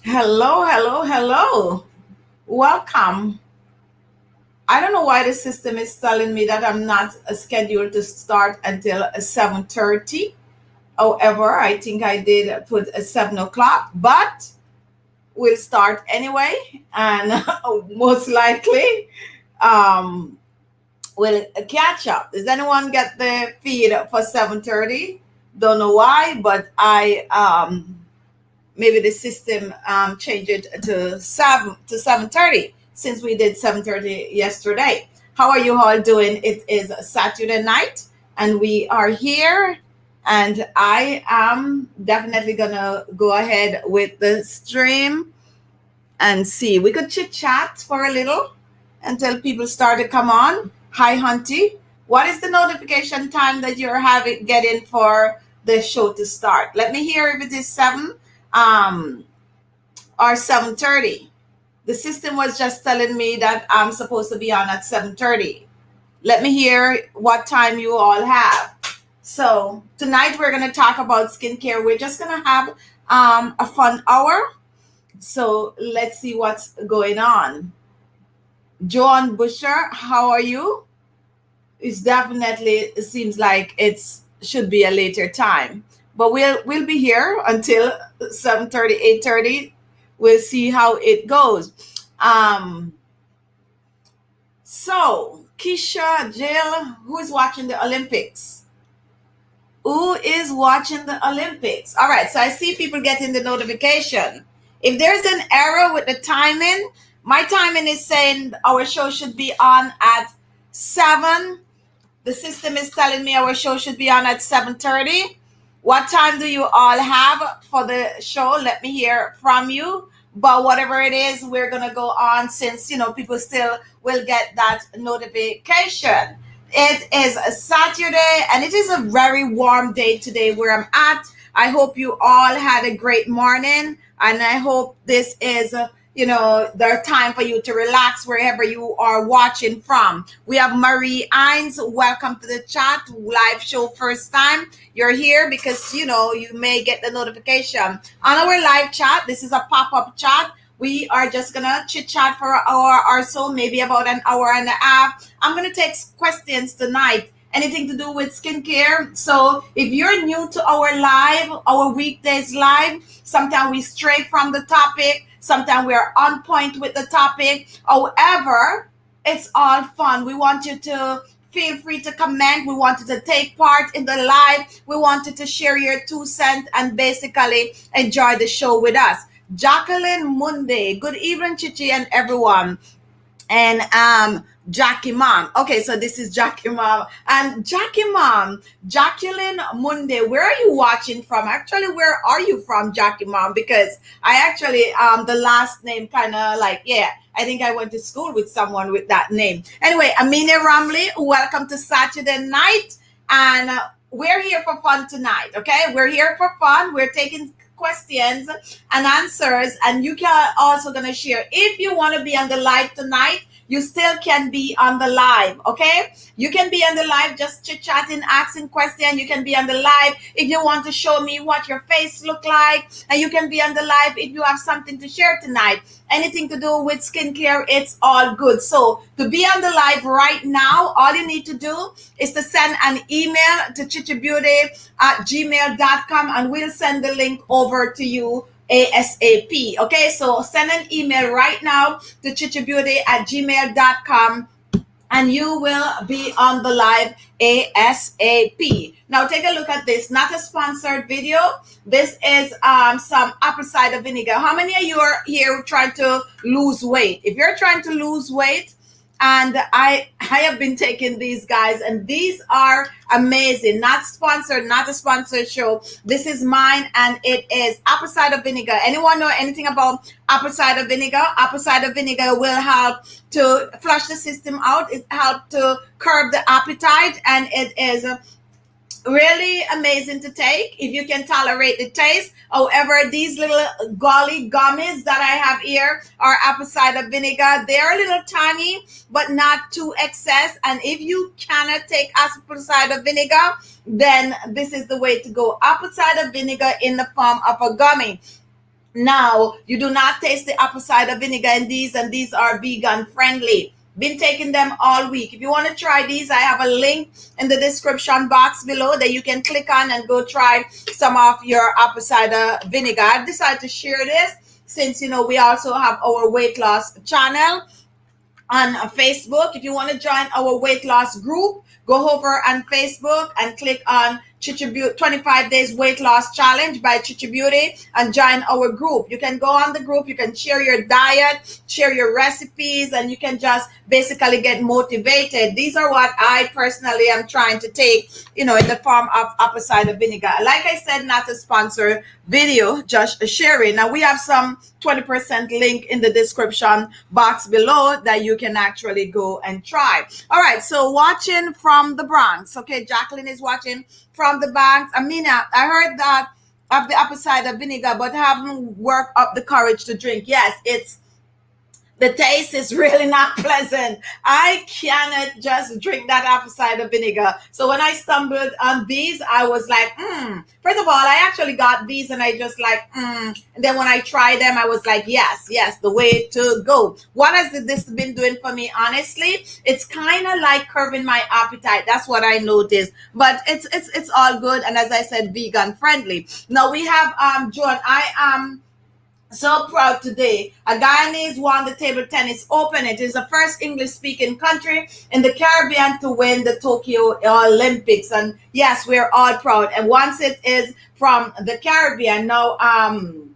Hello, hello, hello. Welcome. I don't know why the system is telling me that I'm not scheduled to start until 7:30. However, I think I did put a 7 o'clock, but we'll start anyway. And most likely, um, we'll catch up. Does anyone get the feed for 7:30? Don't know why, but I maybe the system changed it to 7:30 since we did 7:30 yesterday. How are you all doing? It is Saturday night and we are here, and I am definitely gonna go ahead with the stream and see. We could chit chat for a little until people start to come on. Hi Hunty, what is the notification time that you're having getting for the show to start? Let me hear if it is 7 um or 7:30. The system was just telling me that I'm supposed to be on at 7:30. Let me hear what time you all have. So tonight we're going to talk about skincare. We're just going to have a fun hour. So let's see what's going on. Joan Busher, how are you? It's definitely, it seems like it's should be a later time, but we'll be here until 7:30, 8:30. We'll see how it goes. um so Keisha, Jill, who is watching the Olympics? Who is watching the Olympics? All right, so I see people getting the notification. If there's an error with the timing, my timing is saying our show should be on at 7. The system is telling me our show should be on at 7:30. What time do you all have for the show? Let me hear from you. But whatever it is, we're gonna go on since people still will get that notification. It is a Saturday and it is a very warm day today where I'm at. I hope you all had a great morning, and I hope this is the time for you to relax wherever you are watching from. We have Marie Hines. Welcome to the chat. Live show first time. You're here because you may get the notification. On our live chat, this is a pop-up chat. We are just gonna chit chat for an hour or so, maybe about an hour and a half. I'm gonna take questions tonight, anything to do with skincare. So if you're new to our weekdays live, sometimes we stray from the topic, sometimes we're on point with the topic. However, it's all fun. We want you to feel free to comment. We want you to take part in the live. We want you to share your 2 cents and basically enjoy the show with us. Jacqueline Munde, good evening, Chichi and everyone. And Jackie Mom. Okay, so this is Jackie Mom. And Jackie Mom, Jacqueline Munde, where are you watching from? Actually, where are you from, Jackie Mom? Because I actually, the last name kind of like, yeah, I think I went to school with someone with that name. Anyway, Amina Ramley, welcome to Saturday night. And we're here for fun tonight, okay? We're here for fun. We're taking questions and answers, and you can also gonna share. If you want to be on the live tonight, you still can be on the live, okay? You can be on the live just chit chatting, asking questions. You can be on the live if you want to show me what your face look like, and you can be on the live if you have something to share tonight, anything to do with skincare. It's all good. So to be on the live right now, all you need to do is to send an email to khichibeauty@gmail.com, and we'll send the link over to you ASAP. Okay, so send an email right now to khichibeauty@gmail.com, and you will be on the live ASAP. Now take a look at this. Not a sponsored video. This is some apple cider vinegar. How many of you are here trying to lose weight? If you're trying to lose weight, and I have been taking these guys, and these are amazing. Not sponsored, not a sponsored show. This is mine, and it is apple cider vinegar. Anyone know anything about apple cider vinegar? Apple cider vinegar will help to flush the system out. It helps to curb the appetite, and it is really amazing to take if you can tolerate the taste. However, these little golly gummies that I have here are apple cider vinegar. They're a little tiny, but not too excess. And if you cannot take apple cider vinegar, then this is the way to go. Apple cider vinegar in the form of a gummy. Now, you do not taste the apple cider vinegar in these, and these are vegan friendly. Been taking them all week. If you want to try these, I have a link in the description box below that you can click on and go try some of your apple cider vinegar. I decided to share this since, you know, we also have our weight loss channel on Facebook. If you want to join our weight loss group, go over on Facebook and click on Khichi 25 Days Weight Loss Challenge by Khichibeauty and join our group. You can go on the group, you can share your diet, share your recipes, and you can just basically get motivated. These are what I personally am trying to take, you know, in the form of apple cider vinegar. Like I said, not a sponsored video, just sharing. Now we have some 20% link in the description box below that you can actually go and try. All right, so watching from the Bronx. Okay, Jacqueline is watching from the Bronx. Amina, I heard that of the apple cider vinegar, but haven't worked up the courage to drink. Yes, the taste is really not pleasant. I cannot just drink that apple cider vinegar. So when I stumbled on these, I was like, First of all, I actually got these and I just like, And then when I tried them, I was like, yes, the way to go. What has this been doing for me? Honestly, it's kind of like curbing my appetite. That's what I noticed. But it's all good. And as I said, vegan friendly. Now we have John. I am so proud today. A Guyanese won the table tennis open. It is the first English-speaking country in the Caribbean to win the Tokyo Olympics. And yes, we're all proud. And once it is from the Caribbean, now I'm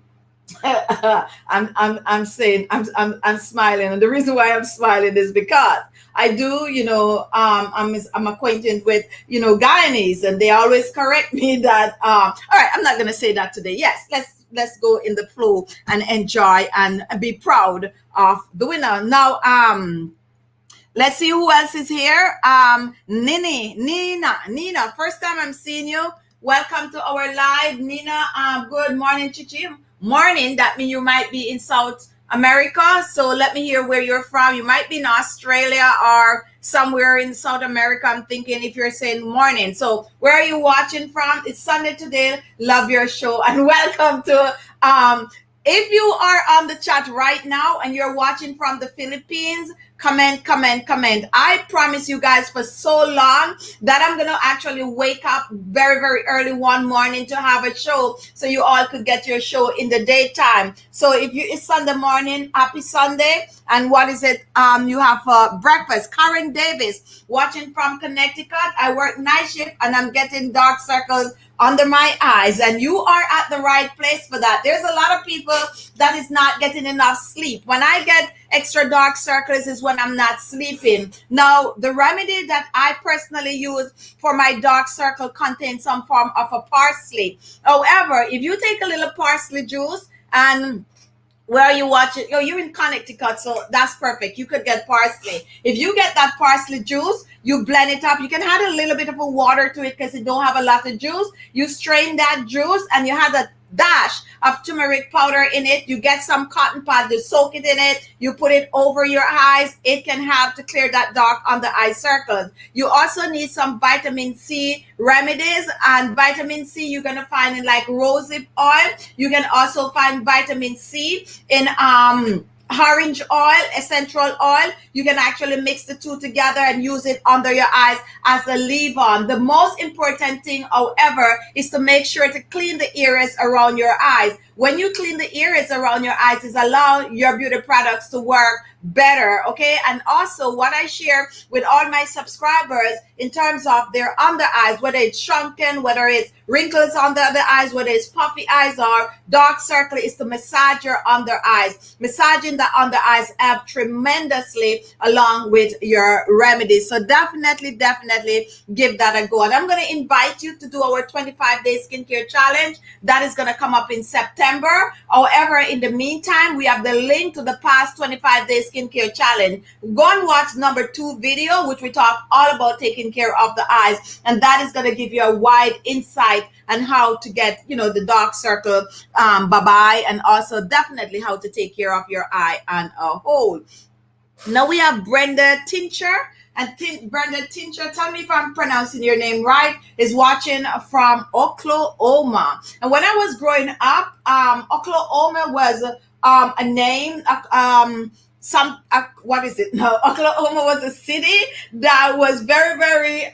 saying I'm smiling, and the reason why I'm smiling is because I do, you know, I'm acquainted with, you know, Guyanese, and they always correct me that all right, I'm not gonna say that today. Yes, let's go in the flow and enjoy and be proud of the winner. Now let's see who else is here. Nina, first time I'm seeing you. Welcome to our live, Nina. Good morning, Khichi. Morning, that means you might be in South America. So let me hear where you're from. You might be in Australia or somewhere in South America. I'm thinking if you're saying morning. So where are you watching from? It's Sunday today. Love your show and welcome to if you are on the chat right now and you're watching from the Philippines, comment. I promise you guys for so long that I'm going to actually wake up very, very early one morning to have a show so you all could get your show in the daytime. So if it's Sunday morning, happy Sunday. And what is it? You have breakfast. Karen Davis watching from Connecticut. I work night shift and I'm getting dark circles under my eyes, and you are at the right place for that. There's a lot of people that is not getting enough sleep. When I get extra dark circles is when I'm not sleeping. Now, the remedy that I personally use for my dark circle contains some form of a parsley. However, if you take a little parsley juice and where are you watching? Oh, you're in Connecticut, so that's perfect. You could get parsley. If you get that parsley juice, you blend it up. You can add a little bit of a water to it because it don't have a lot of juice. You strain that juice and you have a dash of turmeric powder in it. You get some cotton pad, you soak it in it, you put it over your eyes. It can help to clear that dark under eye circles. You also need some vitamin C remedies, and vitamin C you're gonna find in like rosehip oil. You can also find vitamin C in orange oil, essential oil. You can actually mix the two together and use it under your eyes as a leave-on. The most important thing, however, is to make sure to clean the areas around your eyes. When you clean the areas around your eyes, is allow your beauty products to work better, okay? And also what I share with all my subscribers in terms of their under eyes, whether it's shrunken, whether it's wrinkles under the eyes, whether it's puffy eyes or dark circle, is to massage your under eyes. Massaging the under eyes help tremendously along with your remedies. So definitely give that a go. And I'm going to invite you to do our 25-day skincare challenge. That is going to come up in September. However, in the meantime, we have the link to the past 25-day skincare challenge. Go and watch number 2 video, which we talk all about taking care of the eyes. And that is going to give you a wide insight on how to get, you know, the dark circle bye-bye, and also definitely how to take care of your eye on a whole. Now we have Brenda Tincture, And Brenda Tincher, tell me if I'm pronouncing your name right, is watching from Oklahoma. And when I was growing up, Oklahoma was a name, what is it? No, Oklahoma was a city that was very, very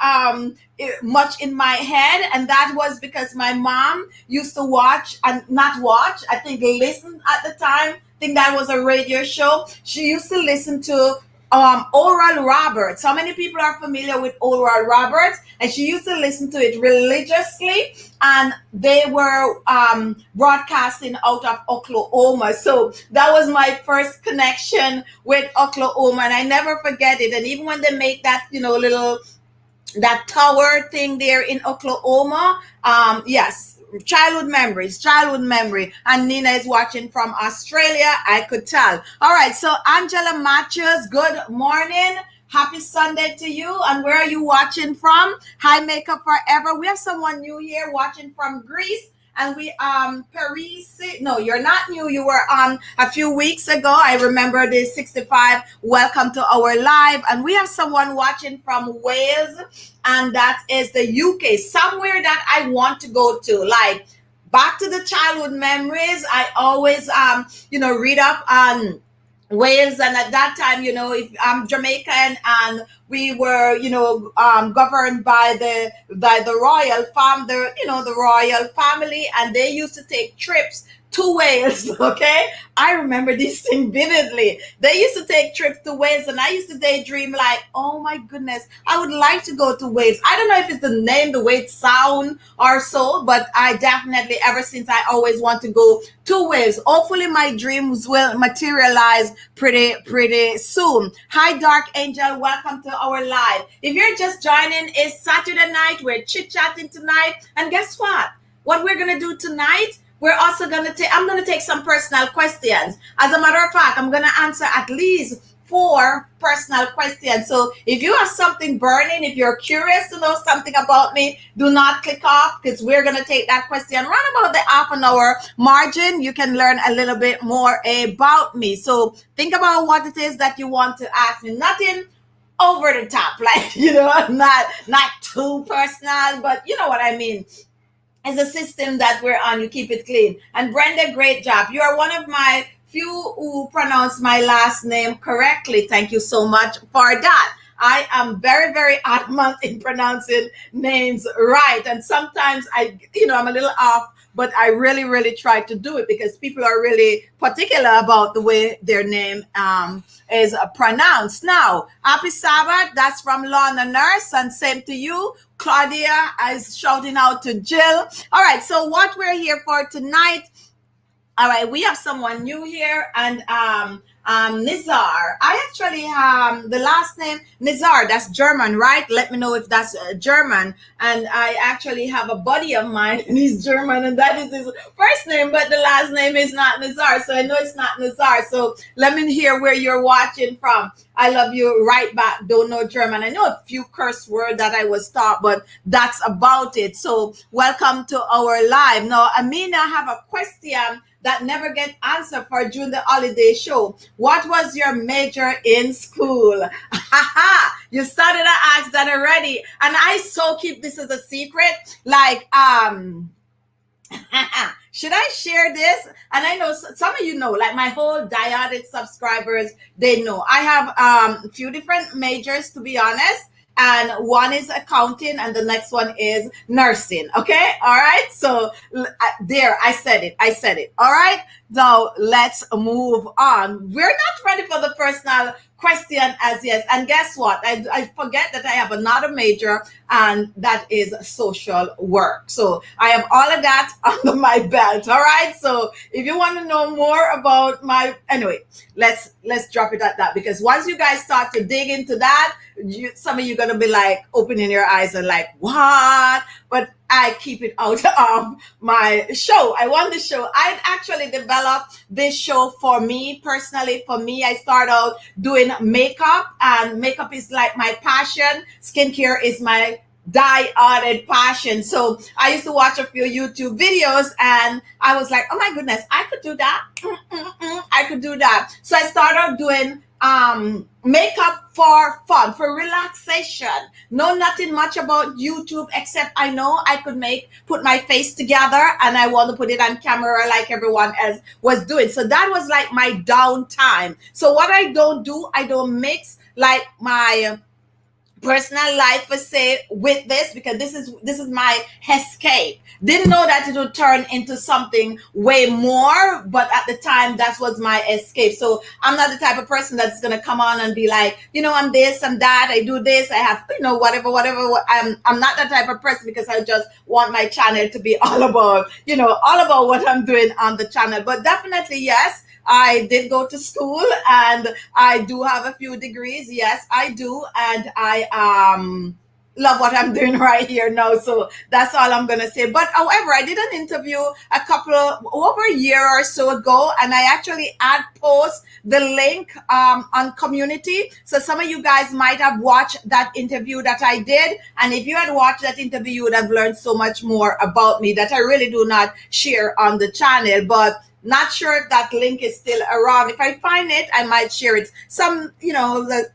much in my head, and that was because my mom used to watch and not watch. I think listen at the time. I think that was a radio show. She used to listen to Oral Roberts. How many people are familiar with Oral Roberts? And she used to listen to it religiously, and they were broadcasting out of Oklahoma. So that was my first connection with Oklahoma, and I never forget it. And even when they make that, little that tower thing there in Oklahoma, yes. Childhood memory. And Nina is watching from Australia. I could tell. All right. So Angela Matthews, good morning. Happy Sunday to you. And where are you watching from? Hi, Makeup Forever. We have someone new here watching from Greece. And we Paris, no, you're not new. You were on a few weeks ago. I remember the 65. Welcome to our live. And we have someone watching from Wales, and that is the UK, somewhere that I want to go to. Like back to the childhood memories. I always read up on Wales, and at that time, if I'm Jamaican, and we were, governed by the royal the royal family, and they used to take trips to Wales. Okay, I remember this thing vividly. They used to take trips to Wales, and I used to daydream like, oh my goodness, I would like to go to Wales. I don't know if it's the name, the way it sound or so, but I definitely, ever since, I always want to go to Wales. Hopefully my dreams will materialize pretty soon. Hi, Dark Angel. Welcome to our live. If you're just joining, it's Saturday night. We're chit-chatting tonight. And guess what? What we're going to do tonight, we're also going to I'm going to take some personal questions. As a matter of fact, I'm going to answer at least 4 personal questions. So if you have something burning, if you're curious to know something about me, do not click off, because we're going to take that question around about the half an hour margin. You can learn a little bit more about me. So think about what it is that you want to ask me. Nothing over the top, like, not too personal, but you know what I mean. It's a system that we're on. You keep it clean. And Brenda, great job. You are one of my few who pronounce my last name correctly. Thank you so much for that. I am very, very adamant in pronouncing names right. And sometimes I'm a little off, but I really, really try to do it because people are really particular about the way their name is pronounced. Now, happy Sabbath. That's from Lorna Nurse, and same to you. Claudia is shouting out to Jill. All right, so what we're here for tonight, all right, we have someone new here, and Nizar. I actually have the last name Nizar. That's German, right? Let me know if that's German. And I actually have a buddy of mine, and he's German, and that is his first name, but the last name is not Nizar. So I know it's not Nizar. So let me hear where you're watching from. I love you right back. Don't know German. I know a few curse words that I was taught, but that's about it. So welcome to our live. Now, Amina, I have a question that never get answered for during the holiday show. What was your major in school? You started to ask that already. And I so keep this as a secret. Like, should I share this? And I know some of you know, like my whole Diotic subscribers, they know. I have a few different majors, to be honest. And one is accounting, and the next one is nursing. Okay. All right. So there, I said it. All right. Now let's move on. We're not ready for the personal question as yet. And guess what? I forget that I have another major, and that is social work. So I have all of that under my belt. All right. So if you want to know more about anyway, let's drop it at that, because once you guys start to dig into that, some of you going to be like opening your eyes and like, what? But I keep it out of my show. I want the show. I actually developed this show for me personally. For me, I start out doing makeup, and makeup is like my passion. Skincare is my die-hearted passion. So I used to watch a few YouTube videos, and I was like, oh my goodness, I could do that. I could do that. So I started doing makeup for fun, for relaxation. Know nothing much about YouTube except I know I could put my face together and I want to put it on camera like everyone else was doing. So that was like my downtime. So what I don't do, I don't mix like my personal life per se with this, because this is my escape. Didn't know that it would turn into something way more, but at the time that was my escape. So I'm not the type of person that's gonna come on and be like, I'm this, I'm that, I do this, I have whatever. I'm not that type of person, because I just want my channel to be all about what I'm doing on the channel. But definitely, yes, I did go to school and I do have a few degrees. Yes, I do. And I love what I'm doing right here now. So that's all I'm going to say. But however, I did an interview over a year or so ago, and I actually post the link on community. So some of you guys might have watched that interview that I did. And if you had watched that interview, you would have learned so much more about me that I really do not share on the channel. But not sure if that link is still around. If I find it, I might share it. Some,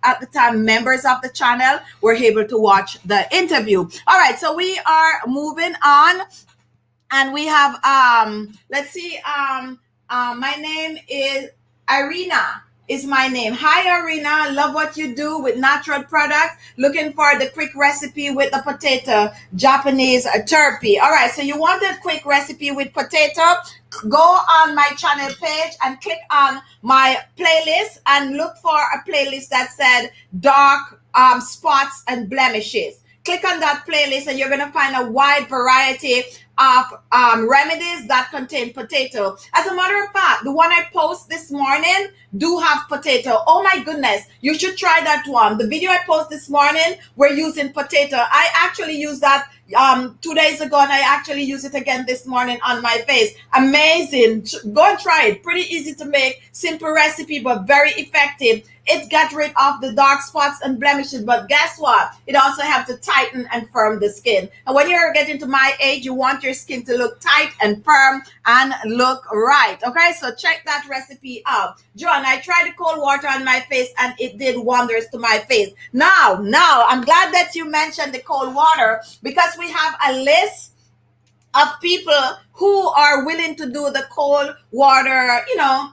at the time, members of the channel were able to watch the interview. All right, so we are moving on. And we have, let's see, my name is Irina. Is my name. Hi, Irina. Love what you do with natural products. Looking for the quick recipe with the potato, Japanese turkey. All right, so you want a quick recipe with potato? Go on my channel page and click on my playlist and look for a playlist that said dark spots and blemishes. Click on that playlist and you're going to find a wide variety of remedies that contain potato. As a matter of fact, the one I post this morning do have potato. Oh my goodness, you should try that one. The video I post this morning, we're using potato. I actually used that 2 days ago, and I actually use it again this morning on my face. Amazing. Go and try it. Pretty easy to make, simple recipe, but very effective. It gets rid of the dark spots and blemishes, but guess what? It also helps to tighten and firm the skin. And when you're getting to my age, you want your skin to look tight and firm and look right. Okay, so check that recipe out. John, I tried the cold water on my face and it did wonders to my face. Now, I'm glad that you mentioned the cold water, because we have a list of people who are willing to do the cold water.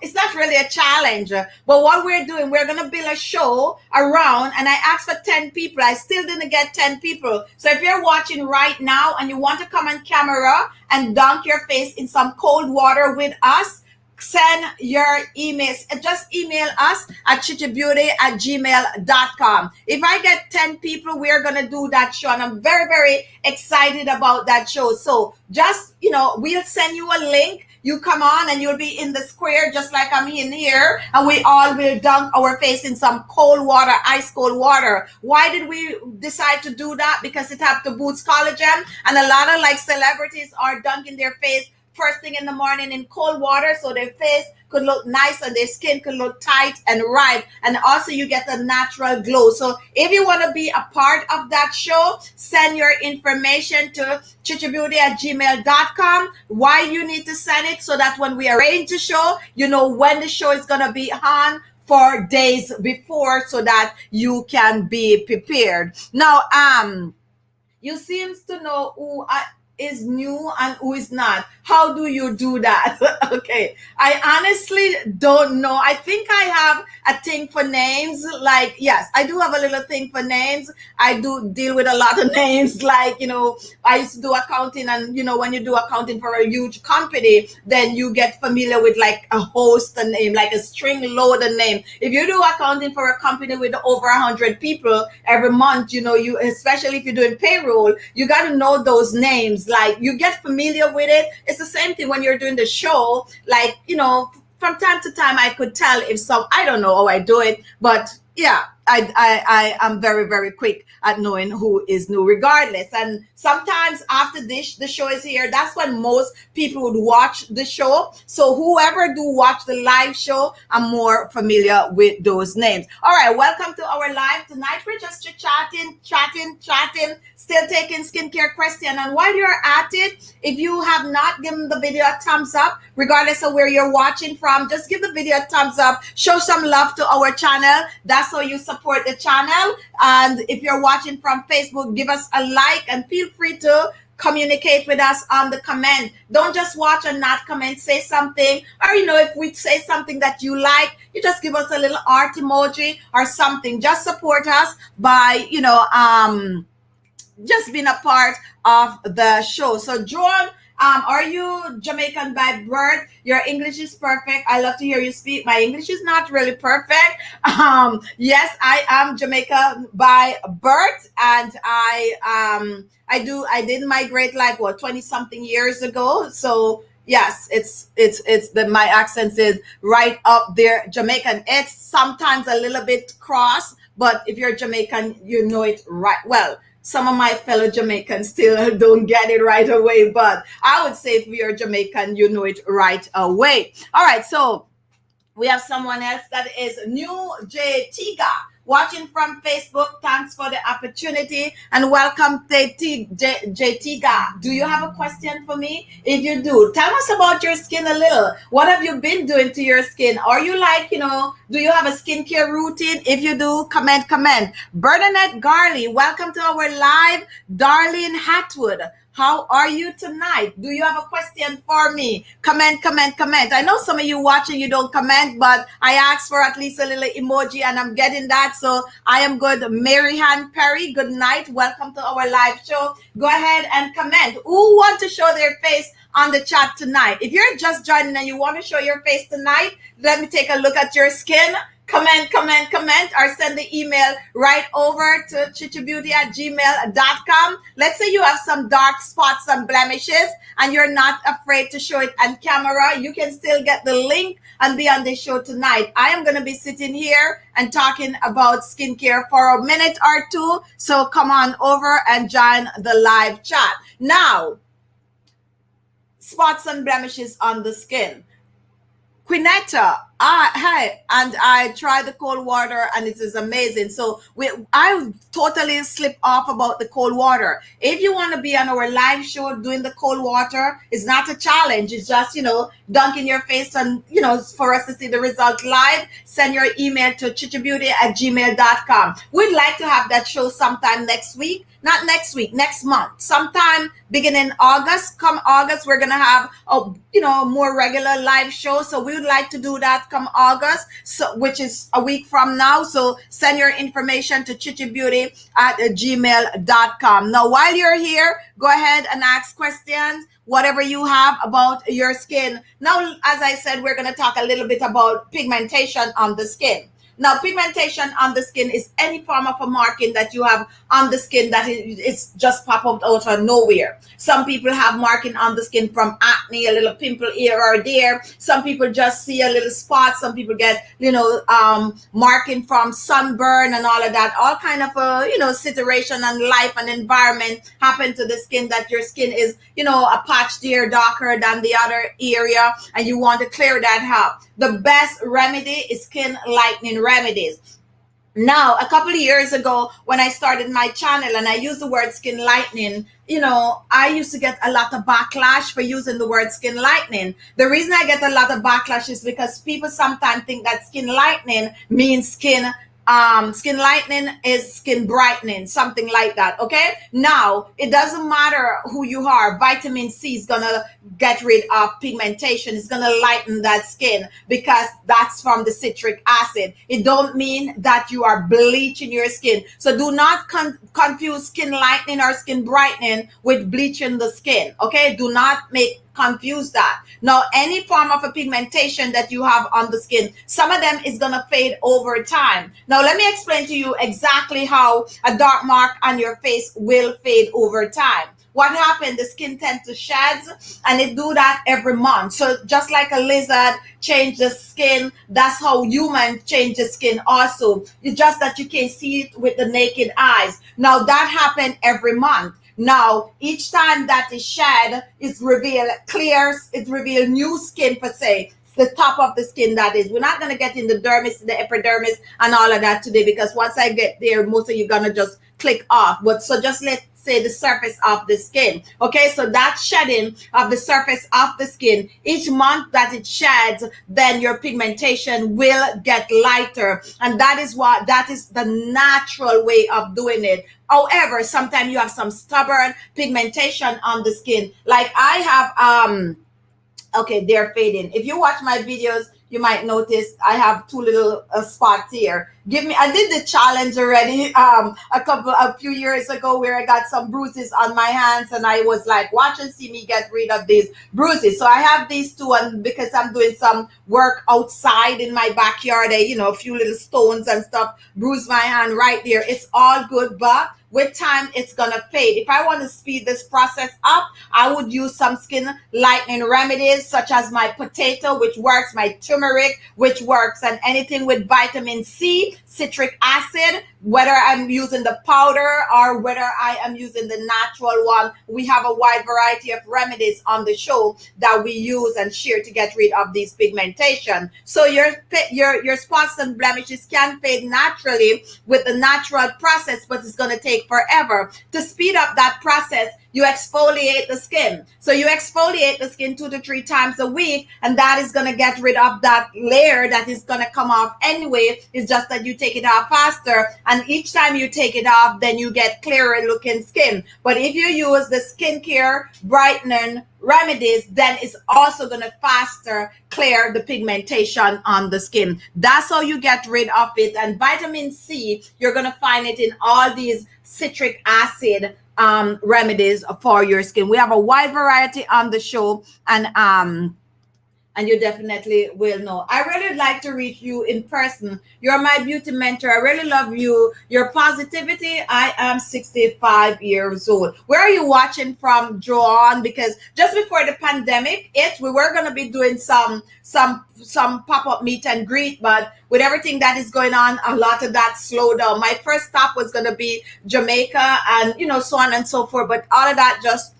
It's not really a challenge, but what we're doing, we're going to build a show around, and I asked for 10 people. I still didn't get 10 people. So if you're watching right now and you want to come on camera and dunk your face in some cold water with us, send your emails. Just email us at khichibeauty@gmail.com. If I get 10 people, we're going to do that show. And I'm very, very excited about that show. So just, we'll send you a link. You come on and you'll be in the square just like I'm in here. And we all will dunk our face in some cold water, ice cold water. Why did we decide to do that? Because it have to boost collagen. And a lot of celebrities are dunking their face first thing in the morning in cold water, so their face could look nice and their skin could look tight and right, and also you get a natural glow. So if you want to be a part of that show, send your information to khichibeauty@gmail.com. Why you need to send it? So that when we arrange the show, you know when the show is going to be on for days before, so that you can be prepared. Now, you seems to know who is new and who is not. How do you do that? Okay, I honestly don't know. I think I have a thing for names. Yes, I do have a little thing for names. I do deal with a lot of names. I used to do accounting, and when you do accounting for a huge company, then you get familiar with a host and name, like a string loaded name. If you do accounting for a company with over 100 people every month, you especially if you're doing payroll, you got to know those names. You get familiar with it. It's the same thing when you're doing the show. From time to time, I could tell if I don't know how I do it, but yeah, I am very, very quick at knowing who is new regardless. And sometimes after this, the show is here, that's when most people would watch the show. So whoever do watch the live show, I'm more familiar with those names. All right, welcome to our live tonight. We're just chatting, still taking skincare question. And while you're at it, if you have not given the video a thumbs up, regardless of where you're watching from, just give the video a thumbs up, show some love to our channel. That's how you support the channel. And if you're watching from Facebook, give us a like and feel free to communicate with us on the comment. Don't just watch and not comment. Say something, or if we say something that you like, you just give us a little heart emoji or something. Just support us by just being a part of the show. So Joan, are you Jamaican by birth? Your English is perfect. I love to hear you speak. My English is not really perfect. Yes, I am Jamaican by birth, and I did migrate like 20 something years ago. So yes, my accent is right up there, Jamaican. It's sometimes a little bit cross, but if you're Jamaican, you know it right well. Some of my fellow Jamaicans still don't get it right away, but I would say if you're Jamaican, you know it right away. All right, so we have someone else that is New J Tiga watching from Facebook. Thanks for the opportunity and welcome J Tiga. Do you have a question for me? If you do, tell us about your skin a little. What have you been doing to your skin? Are you do you have a skincare routine? If you do, comment. Bernadette Garley, welcome to our live. Darlene Hatwood, how are you tonight? Do you have a question for me? Comment. I know some of you watching, you don't comment, but I asked for at least a little emoji and I'm getting that. So I am good. Mary Ann Perry, good night. Welcome to our live show. Go ahead and comment. Who want to show their face on the chat tonight? If you're just joining and you want to show your face tonight, let me take a look at your skin. Comment, or send the email right over to khichibeauty@gmail.com. Let's say you have some dark spots and blemishes and you're not afraid to show it on camera. You can still get the link and be on the show tonight. I am going to be sitting here and talking about skincare for a minute or two. So come on over and join the live chat. Now, spots and blemishes on the skin. Quinetta, I tried the cold water and it is amazing. So I totally slip off about the cold water. If you want to be on our live show doing the cold water, it's not a challenge. It's just, dunking your face and, for us to see the result live, send your email to khichibeauty@gmail.com. We'd like to have that show sometime next week. Not next week, next month, sometime beginning August. Come August, we're going to have a more regular live show. So we would like to do that come August, which is a week from now. So send your information to khichibeauty@gmail.com. Now, while you're here, go ahead and ask questions, whatever you have about your skin. Now, as I said, we're going to talk a little bit about pigmentation on the skin. Now, pigmentation on the skin is any form of a marking that you have on the skin that it's just pop up out of nowhere. Some people have marking on the skin from acne, a little pimple here or there. Some people just see a little spot. Some people get, marking from sunburn and all of that. All kind of situation and life and environment happen to the skin that your skin is, a patch there darker than the other area, and you want to clear that up. The best remedy is skin lightening remedies. Now, a couple of years ago, when I started my channel and I used the word skin lightening, I used to get a lot of backlash for using the word skin lightening. The reason I get a lot of backlash is because people sometimes think that skin lightening means skin lightening is skin brightening, something like that. Okay, now it doesn't matter who you are. Vitamin C is gonna get rid of pigmentation. It's gonna lighten that skin because that's from the citric acid. It don't mean that you are bleaching your skin. So do not confuse skin lightening or skin brightening with bleaching the skin. Okay, do not confuse that. Now, any form of a pigmentation that you have on the skin, some of them is gonna fade over time. Now, let me explain to you exactly how a dark mark on your face will fade over time. what happened? The skin tends to shed, and it do that every month. So just like a lizard change the skin, that's how humans change the skin also. It's just that you can't see it with the naked eyes. Now that happened every month. Now, each time that is shed, it's revealed clear, it's revealed new skin per se. The top of the skin, that is. We're not going to get in the dermis, the epidermis, and all of that today, because once I get there, most of you going to just click off. But so just let's say the surface of the skin. Okay, so that shedding of the surface of the skin, each month that it sheds, then your pigmentation will get lighter. And that is the natural way of doing it. However, sometimes you have some stubborn pigmentation on the skin. Like I have, okay, they're fading. If you watch my videos, you might notice I have two little spots here. I did the challenge already a few years ago where I got some bruises on my hands, and I was like, watch and see me get rid of these bruises. So I have these two, and because I'm doing some work outside in my backyard, a few little stones and stuff bruised my hand right there. It's all good, but with time, it's gonna fade. If I want to speed this process up, I would use some skin lightening remedies, such as my potato, which works, my turmeric, which works, and anything with vitamin C, citric acid, whether I'm using the powder or whether I am using the natural one. We have a wide variety of remedies on the show that we use and share to get rid of these pigmentation. So your spots and blemishes can fade naturally with the natural process, but it's going to take forever. To speed up that process, you exfoliate the skin. So you exfoliate the skin 2 to 3 times a week, and that is going to get rid of that layer that is going to come off anyway. It's just that you take it off faster, and each time you take it off, then you get clearer looking skin. But if you use the skincare brightening remedies, then it's also going to faster clear the pigmentation on the skin. That's how you get rid of it. And vitamin C, you're going to find it in all these citric acid remedies for your skin. We have a wide variety on the show, and you definitely will know. I really like to reach you in person. You're my beauty mentor. I really love you. Your positivity. I am 65 years old. Where are you watching from, Joanne? Because just before the pandemic, we were going to be doing some pop-up meet and greet, but with everything that is going on, a lot of that slowed down. My first stop was going to be Jamaica and, so on and so forth, but all of that just...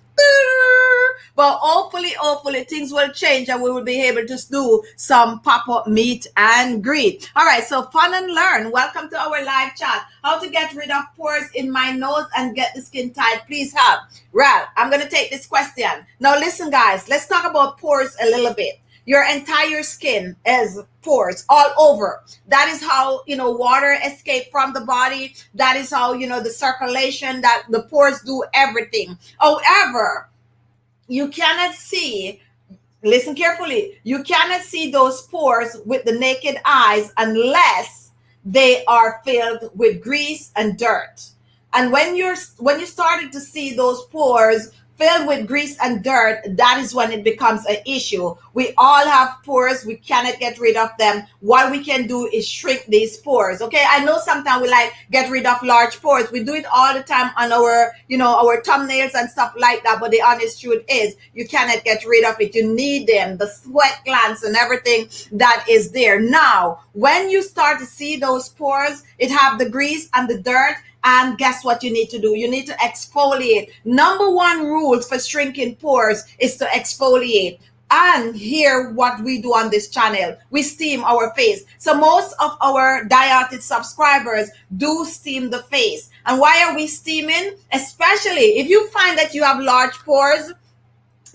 But hopefully things will change and we will be able to do some pop-up meet and greet. All right, so fun and learn. Welcome to our live chat. How to get rid of pores in my nose and get the skin tight. Please help. Well, I'm going to take this question. Now listen, guys, let's talk about pores a little bit. Your entire skin is pores all over. That is how, water escape from the body. That is how, the circulation, that the pores do everything. However, you cannot see, listen carefully, you cannot see those pores with the naked eyes unless they are filled with grease and dirt. And when you started to see those pores filled with grease and dirt, that is when it becomes an issue. We all have pores. We cannot get rid of them. What we can do is shrink these pores. Okay, I know sometimes we like get rid of large pores. We do it all the time on our, our thumbnails and stuff like that. But the honest truth is you cannot get rid of it. You need them, the sweat glands and everything that is there. Now, when you start to see those pores, it have the grease and the dirt. And guess what you need to do? You need to exfoliate. Number one rule for shrinking pores is to exfoliate. And here, what we do on this channel, we steam our face. So most of our dietary subscribers do steam the face. And why are we steaming? Especially if you find that you have large pores,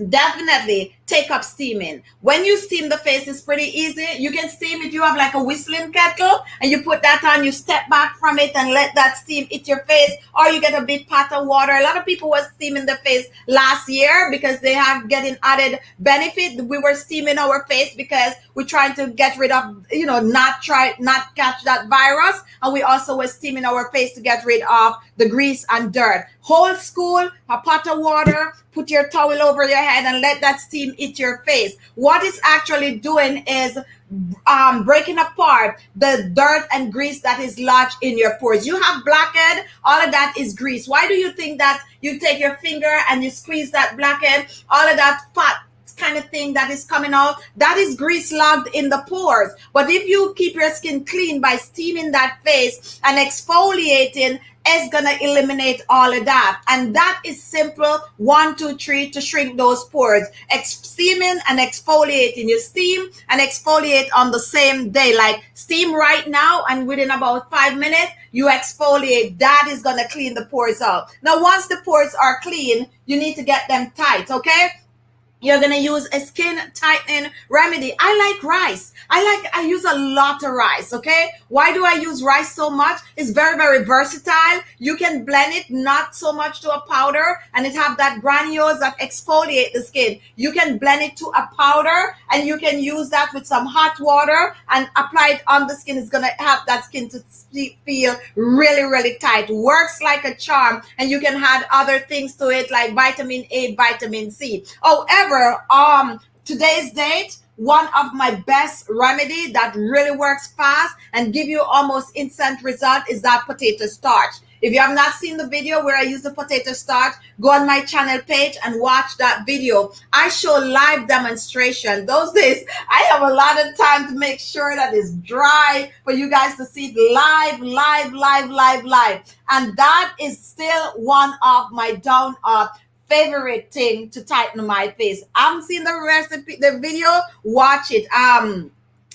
definitely take up steaming. When you steam the face, it's pretty easy. You can steam if you have like a whistling kettle and you put that on, you step back from it and let that steam hit your face, or you get a big pot of water. A lot of people were steaming the face last year because they have getting added benefit. We were steaming our face because we're trying to get rid of, not catch that virus. And we also were steaming our face to get rid of the grease and dirt. Whole school, a pot of water, put your towel over your head and let that steam hit your face. What it's actually doing is breaking apart the dirt and grease that is lodged in your pores. You have blackhead, all of that is grease. Why do you think that you take your finger and you squeeze that blackhead, all of that fat kind of thing that is coming out, that is grease logged in the pores. But if you keep your skin clean by steaming that face and exfoliating, it's gonna eliminate all of that. And that is simple 1 2 3 to shrink those pores. Steaming and exfoliating. You steam and exfoliate on the same day. Like steam right now, and within about 5 minutes you exfoliate. That is gonna clean the pores out. Now once the pores are clean, you need to get them tight. Okay, you're going to use a skin tightening remedy. I like rice. I use a lot of rice. Okay. Why do I use rice so much? It's very, very versatile. You can blend it, not so much to a powder, and it have that granules that exfoliate the skin. You can blend it to a powder, and you can use that with some hot water and apply it on the skin. It's going to have that skin to feel really, really tight. Works like a charm, and you can add other things to it like vitamin A, vitamin C. However, today's date, one of my best remedy that really works fast and give you almost instant result is that potato starch. If you have not seen the video where I use the potato starch, go on my channel page and watch that video. I show live demonstration. Those days, I have a lot of time to make sure that it's dry for you guys to see it live. And that is still one of my down favorite thing to tighten my face. I'm seeing the recipe, the video, watch it.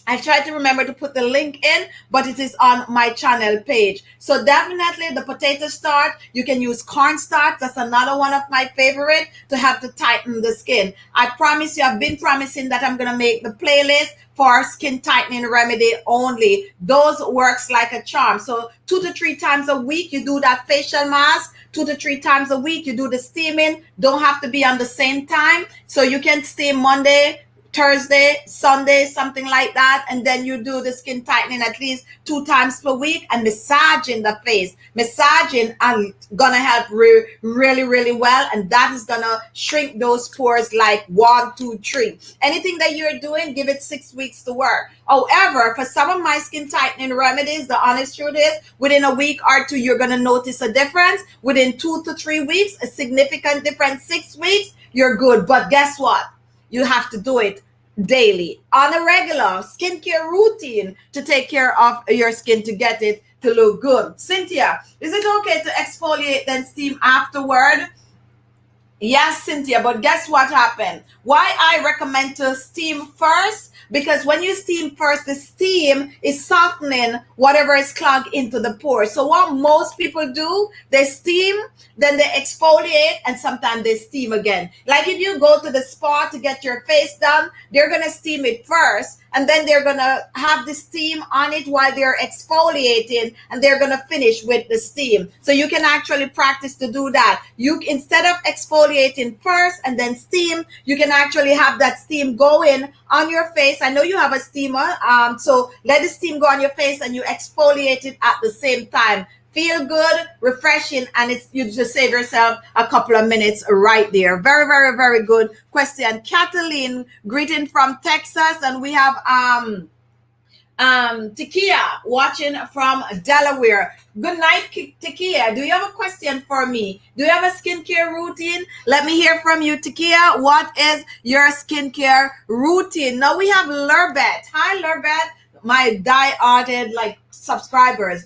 I try to remember to put the link in, but it is on my channel page. So definitely the potato starch. You can use cornstarch. That's another one of my favorite to have to tighten the skin. I promise you, I've been promising that I'm going to make the playlist for skin tightening remedy only. Those works like a charm. So 2 to 3 times a week, you do that facial mask. 2 to 3 times a week, you do the steaming. Don't have to be on the same time. So you can steam Monday, Thursday, Sunday, something like that. And then you do the skin tightening at least 2 times per week and massaging the face. Massaging and gonna help really, really well. And that is gonna shrink those pores like 1, 2, 3. Anything that you're doing, give it 6 weeks to work. However, for some of my skin tightening remedies, the honest truth is within a week or 2, you're gonna notice a difference. Within 2 to 3 weeks, a significant difference. 6 weeks, you're good. But guess what? You have to do it daily on a regular skincare routine to take care of your skin to get it to look good. Cynthia, is it okay to exfoliate then steam afterward? Yes, Cynthia, but guess what happened? Why I recommend to steam first? Because when you steam first, the steam is softening whatever is clogged into the pores. So what most people do, they steam, then they exfoliate, and sometimes they steam again. Like if you go to the spa to get your face done, they're going to steam it first, and then they're going to have the steam on it while they're exfoliating, and they're going to finish with the steam. So you can actually practice to do that. You, instead of exfoliating first and then steam, you can actually have that steam going on your face. I know you have a steamer, so let the steam go on your face and you exfoliate it at the same time. Feel good, refreshing, and it's, you just save yourself a couple of minutes right there. Very, very, very good question. Kathleen, greeting from Texas, and we have Takia watching from Delaware. Good night, Takia. Do you have a question for me? Do you have a skincare routine? Let me hear from you, Takia. What is your skincare routine? Now we have Lurbet. Hi, Lurbet. My die-hearted subscriber.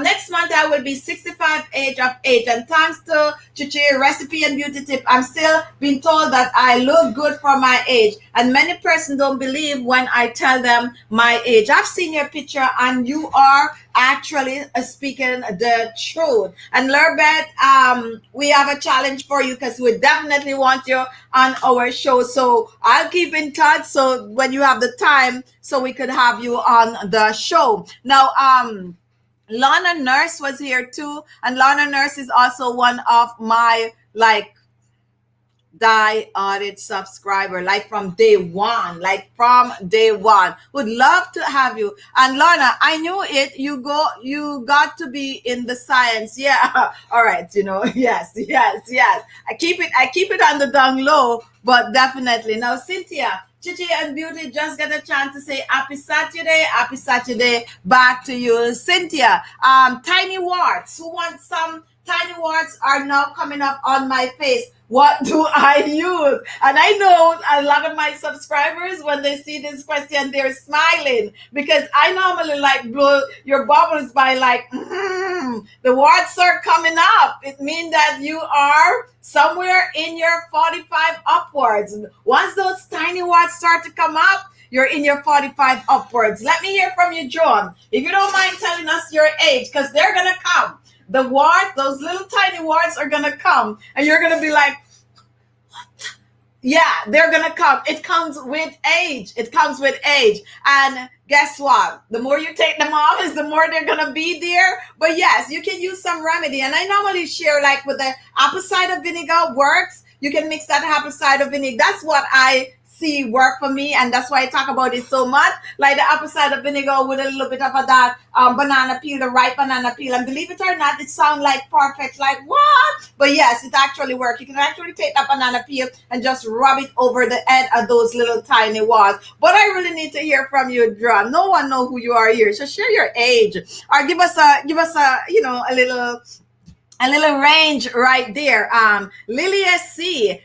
Next month I will be 65 age of age, and thanks to Khichi recipe and beauty tip, I'm still being told that I look good for my age, and many persons don't believe when I tell them my age. I've seen your picture and you are actually speaking the truth. And Lurbet, we have a challenge for you because we definitely want you on our show. So I'll keep in touch so when you have the time, so we could have you on the show. Now, Lana Nurse was here too, and Lana Nurse is also one of my die-hearted subscriber, from day one. Would love to have you. And Lana, I knew it. You got to be in the science. Yeah. All right. Yes. I keep it on the down low, but definitely. Now, Cynthia, Khichi and Beauty just get a chance to say happy Saturday. Happy Saturday back to you, Cynthia. Tiny warts. Who wants some? Tiny warts are now coming up on my face. What do I use? And I know a lot of my subscribers, when they see this question, they're smiling because I normally like blow your bubbles by like, the warts are coming up. It means that you are somewhere in your 45 upwards. Once those tiny warts start to come up, you're in your 45 upwards. Let me hear from you, Joan. If you don't mind telling us your age, because they're going to come. The warts, those little tiny warts are going to come. And you're going to be like, yeah, they're going to come. It comes with age. It comes with age. And guess what? The more you take them off is the more they're going to be there. But yes, you can use some remedy. And I normally share like with the apple cider vinegar works. You can mix that apple cider vinegar. That's what I see work for me, and that's why I talk about it so much. Like the apple cider vinegar with a little bit of that banana peel, the ripe banana peel. And believe it or not, it sounds like perfect, like what? But yes, it actually works. You can actually take that banana peel and just rub it over the head of those little tiny walls. But I really need to hear from you, John. No one know who you are here, so share your age or give us a a little range right there. Lily SC,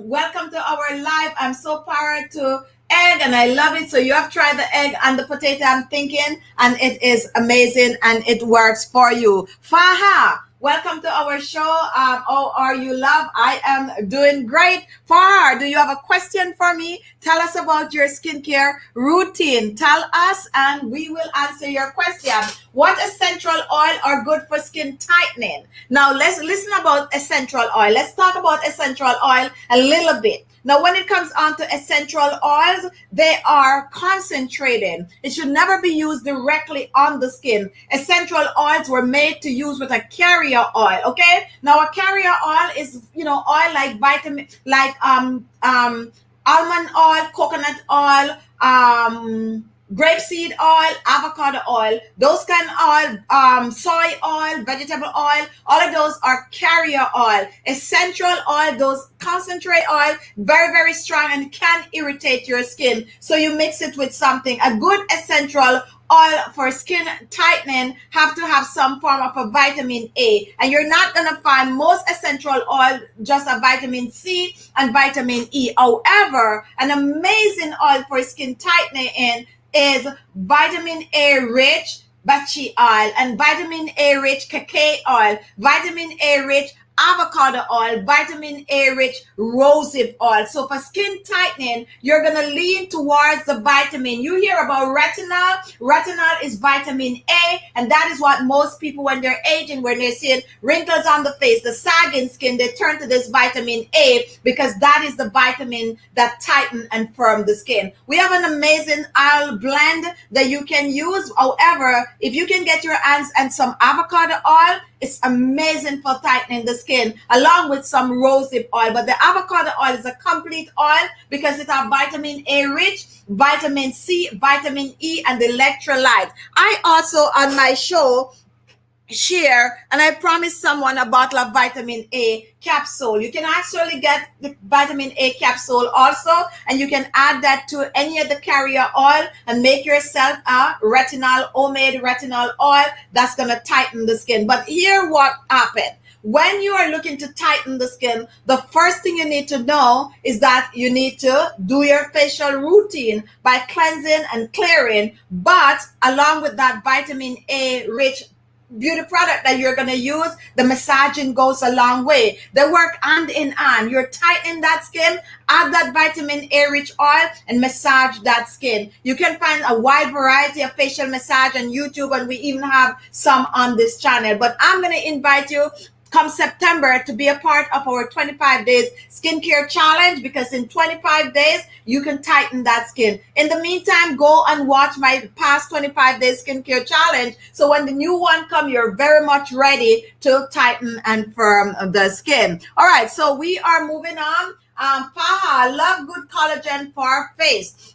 welcome to our live. I'm so proud to egg and I love it. So you have tried the egg and the potato, I'm thinking, and it is amazing and it works for you. Faha, welcome to our show. How are you, love? I am doing great. Far, do you have a question for me? Tell us about your skincare routine. Tell us and we will answer your question. What essential oil are good for skin tightening? Now let's listen about essential oil. Let's talk about essential oil a little bit. Now, when it comes on to essential oils, they are concentrated. It should never be used directly on the skin. Essential oils were made to use with a carrier oil, okay? Now, a carrier oil is, oil like almond oil, coconut oil, grapeseed oil, avocado oil, those kind of oil, soy oil, vegetable oil, all of those are carrier oil. Essential oil, those concentrate oil, very, very strong and can irritate your skin. So you mix it with something. A good essential oil for skin tightening have to have some form of a vitamin A. And you're not going to find most essential oil just a vitamin C and vitamin E. However, an amazing oil for skin tightening is vitamin A rich bachi oil and vitamin A rich cacao oil, vitamin A rich avocado oil, vitamin A rich rosehip oil. So for skin tightening, you're going to lean towards the vitamin. You hear about retinol. Retinol is vitamin A, and that is what most people, when they're aging, when they're seeing wrinkles on the face, the sagging skin, they turn to this vitamin A because that is the vitamin that tighten and firm the skin. We have an amazing oil blend that you can use. However, if you can get your hands on some avocado oil, it's amazing for tightening the skin, along with some rosehip oil. But the avocado oil is a complete oil because it has vitamin A rich, vitamin C, vitamin E, and electrolytes. I also, on my show, share, and I promised someone a bottle of vitamin A capsule. You can actually get the vitamin A capsule also, and you can add that to any of the carrier oil and make yourself a homemade retinol oil that's going to tighten the skin. But here what happened. When you are looking to tighten the skin, the first thing you need to know is that you need to do your facial routine by cleansing and clearing, but along with that vitamin A rich beauty product that you're going to use, the massaging goes a long way. They work hand in hand. You're tightening that skin, add that vitamin A rich oil and massage that skin. You can find a wide variety of facial massage on YouTube, and we even have some on this channel. But I'm going to invite you come September to be a part of our 25 days skincare challenge, because in 25 days you can tighten that skin. In the meantime, go and watch my past 25 days skincare challenge, so when the new one come, you're very much ready to tighten and firm the skin. All right, so we are moving on. Faha, love good collagen for face.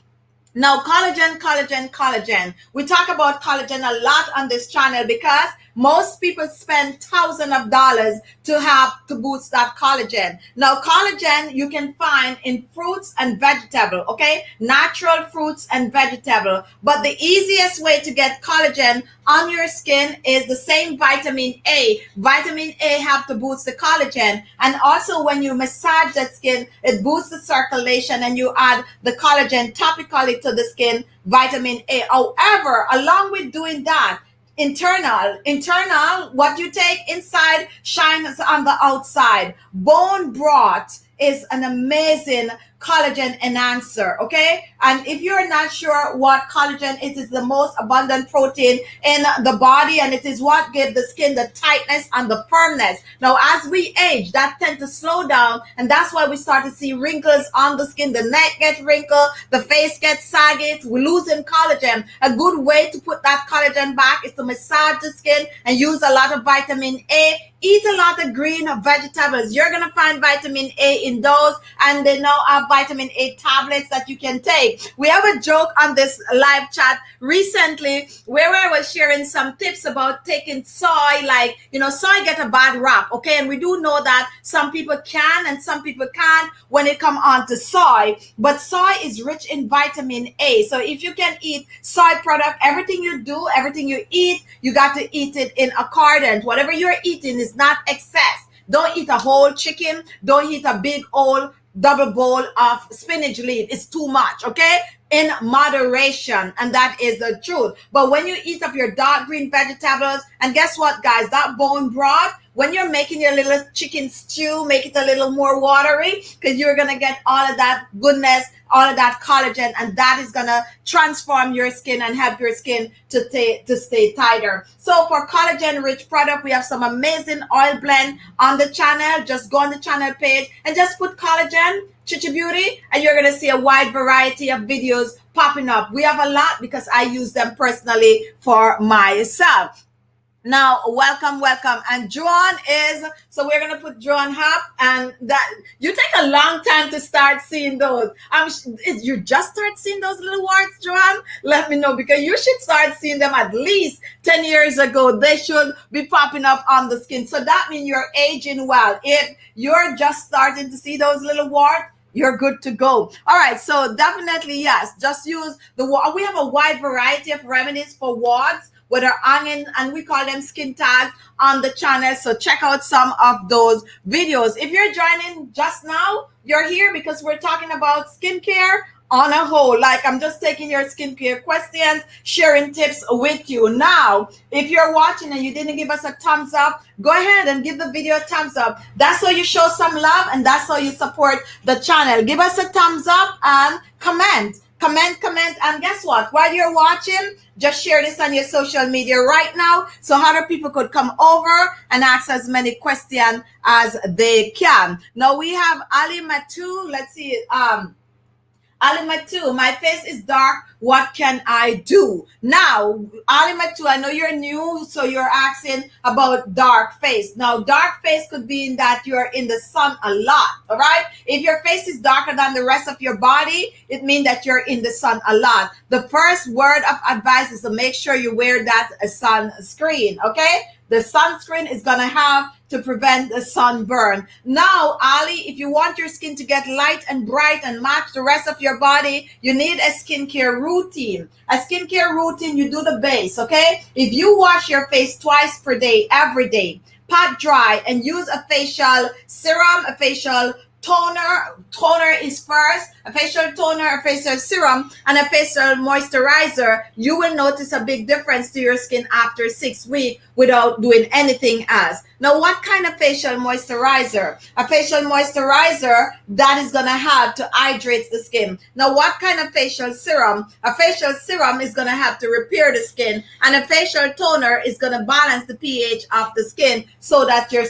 Now, collagen. We talk about collagen a lot on this channel because Most people spend thousands of dollars to boost that collagen. Now, collagen you can find in fruits and vegetable, okay? Natural fruits and vegetable. But the easiest way to get collagen on your skin is the same vitamin A. Vitamin A have to boost the collagen. And also when you massage that skin, it boosts the circulation and you add the collagen topically to the skin, vitamin A. However, along with doing that, internal, what you take inside shines on the outside. Bone broth is an amazing collagen enhancer, okay? And if you're not sure what collagen is, it's the most abundant protein in the body, and it is what gives the skin the tightness and the firmness. Now, as we age, that tends to slow down, and that's why we start to see wrinkles on the skin. The neck gets wrinkled, the face gets saggy, we're losing collagen. A good way to put that collagen back is to massage the skin and use a lot of vitamin A. Eat a lot of green vegetables. You're going to find vitamin A in those, and they now have vitamin A tablets that you can take. We have a joke on this live chat recently where I was sharing some tips about taking soy. Like, soy get a bad rap, okay? And we do know that some people can and some people can't when it comes on to soy. But soy is rich in vitamin A. So if you can eat soy product, everything you do, everything you eat, you got to eat it in accordance. Whatever you're eating is not excess. Don't eat a whole chicken. Don't eat a big old double bowl of spinach leaf. It's too much, okay? In moderation, and that is the truth. But when you eat up your dark green vegetables, and guess what, guys? That bone broth, when you're making your little chicken stew, make it a little more watery, because you're going to get all of that goodness, all of that collagen, and that is going to transform your skin and help your skin to stay tighter. So for collagen-rich product, we have some amazing oil blend on the channel. Just go on the channel page and just put collagen, khichibeauty, and you're going to see a wide variety of videos popping up. We have a lot because I use them personally for myself. Now, welcome. And Joan so we're going to put Joan up, and that you take a long time to start seeing those. You just start seeing those little warts, Joan? Let me know, because you should start seeing them at least 10 years ago. They should be popping up on the skin. So that means you're aging well. If you're just starting to see those little warts, you're good to go. All right, so definitely, yes, just use we have a wide variety of remedies for warts, whether onion, and we call them skin tags on the channel. So check out some of those videos. If you're joining just now, you're here because we're talking about skincare on a whole. Like, I'm just taking your skincare questions, sharing tips with you. Now, if you're watching and you didn't give us a thumbs up, go ahead and give the video a thumbs up. That's how you show some love, and that's how you support the channel. Give us a thumbs up and comment. And guess what? While you're watching, just share this on your social media right now so other people could come over and ask as many questions as they can. Now we have Ali Matu. Let's see. Ali Matu, my face is dark. What can I do? Now, Ali Matu, I know you're new, so you're asking about dark face. Now, dark face could be in that you're in the sun a lot, all right? If your face is darker than the rest of your body, it means that you're in the sun a lot. The first word of advice is to make sure you wear that sunscreen, okay? The sunscreen is going to have to prevent the sunburn. Now, Ali, if you want your skin to get light and bright and match the rest of your body, you need a skincare routine. A skincare routine, you do the base, okay? If you wash your face twice per day, every day, pat dry, and use a facial serum, a facial toner is first, a facial toner, a facial serum, and a facial moisturizer, you will notice a big difference to your skin after 6 weeks without doing anything else. Now, what kind of facial moisturizer? A facial moisturizer that is going to help to hydrate the skin. Now, what kind of facial serum? A facial serum is going to help to repair the skin, and a facial toner is going to balance the pH of the skin so that your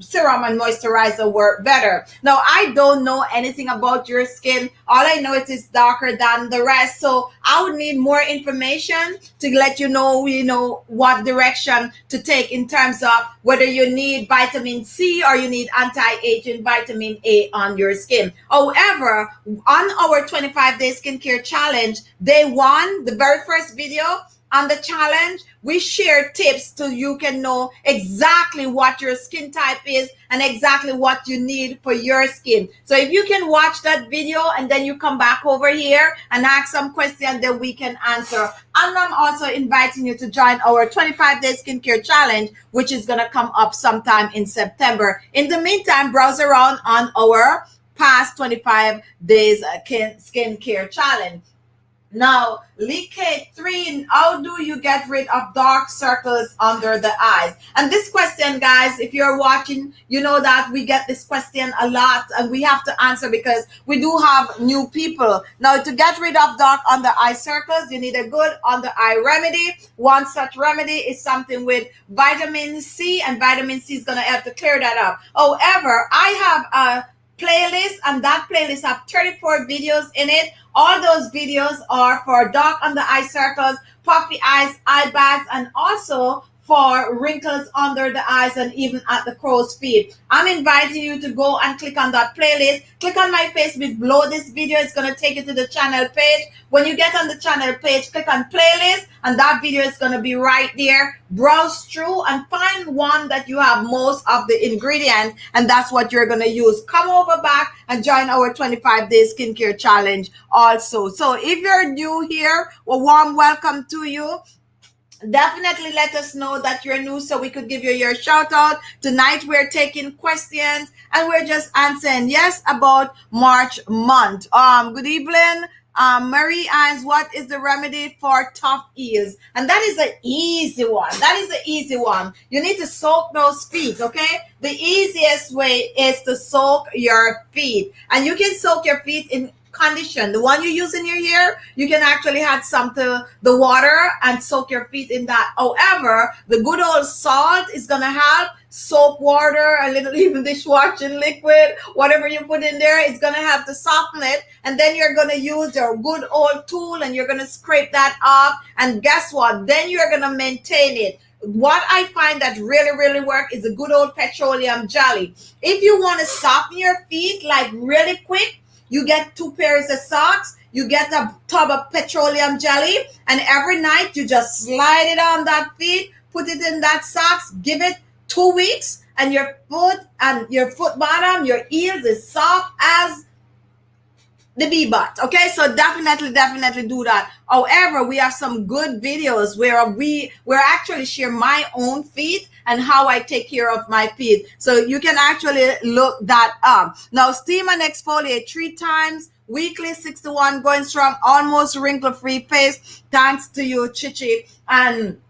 serum and moisturizer work better. Now, I don't know anything about your skin. All I know it is darker than the rest. So I would need more information to let you know, what direction to take in terms of whether you need vitamin C or you need anti-aging vitamin A on your skin. However, on our 25-day skincare challenge, day one, the very first video, on the challenge, we share tips so you can know exactly what your skin type is and exactly what you need for your skin. So if you can watch that video and then you come back over here and ask some questions that we can answer. And I'm also inviting you to join our 25-day skincare challenge, which is going to come up sometime in September. In the meantime, browse around on our past 25 days skincare challenge. Now, leakage 3, how do you get rid of dark circles under the eyes? And this question, guys, if you're watching, you know that we get this question a lot and we have to answer because we do have new people. Now, to get rid of dark under eye circles, you need a good under eye remedy. One such remedy is something with vitamin C, and vitamin C is going to help to clear that up. However, I have a playlist, and that playlist have 34 videos in it. All those videos are for dark under eye circles, puffy eyes, eye bags, and also for wrinkles under the eyes and even at the crow's feet. I'm inviting you to go and click on that playlist. Click on my face below this video. It's going to take you to the channel page. When you get on the channel page, click on playlist, and that video is going to be right there. Browse through and find one that you have most of the ingredients, and that's what you're going to use. Come over back and join our 25-day skincare challenge also. So if you're new here, a warm welcome to you. Definitely let us know that you're new so we could give you your shout out. Tonight we're taking questions and we're just answering yes about March month. Good evening. Marie asks, what is the remedy for tough ears? And that is an easy one. That is the easy one. You need to soak those feet, okay? The easiest way is to soak your feet. And you can soak your feet in condition. The one you use in your hair, you can actually add some to the water and soak your feet in that. However, the good old salt is going to help. Soap water, a little even dishwashing liquid, whatever you put in there, it's going to have to soften it. And then you're going to use your good old tool and you're going to scrape that off. And guess what? Then you're going to maintain it. What I find that really work is a good old petroleum jelly. If you want to soften your feet like really quick, you get 2 pairs of socks, you get a tub of petroleum jelly, and every night you just slide it on that feet, put it in that socks, give it 2 weeks, and your foot bottom, your heels is soft as the bee butt. Okay, so definitely do that. However, we have some good videos where we're actually share my own feet and how I take care of my feet. So you can actually look that up. Now, steam and exfoliate 3 times weekly, 6 to 1, going strong, almost wrinkle-free face. Thanks to you, Khichi. And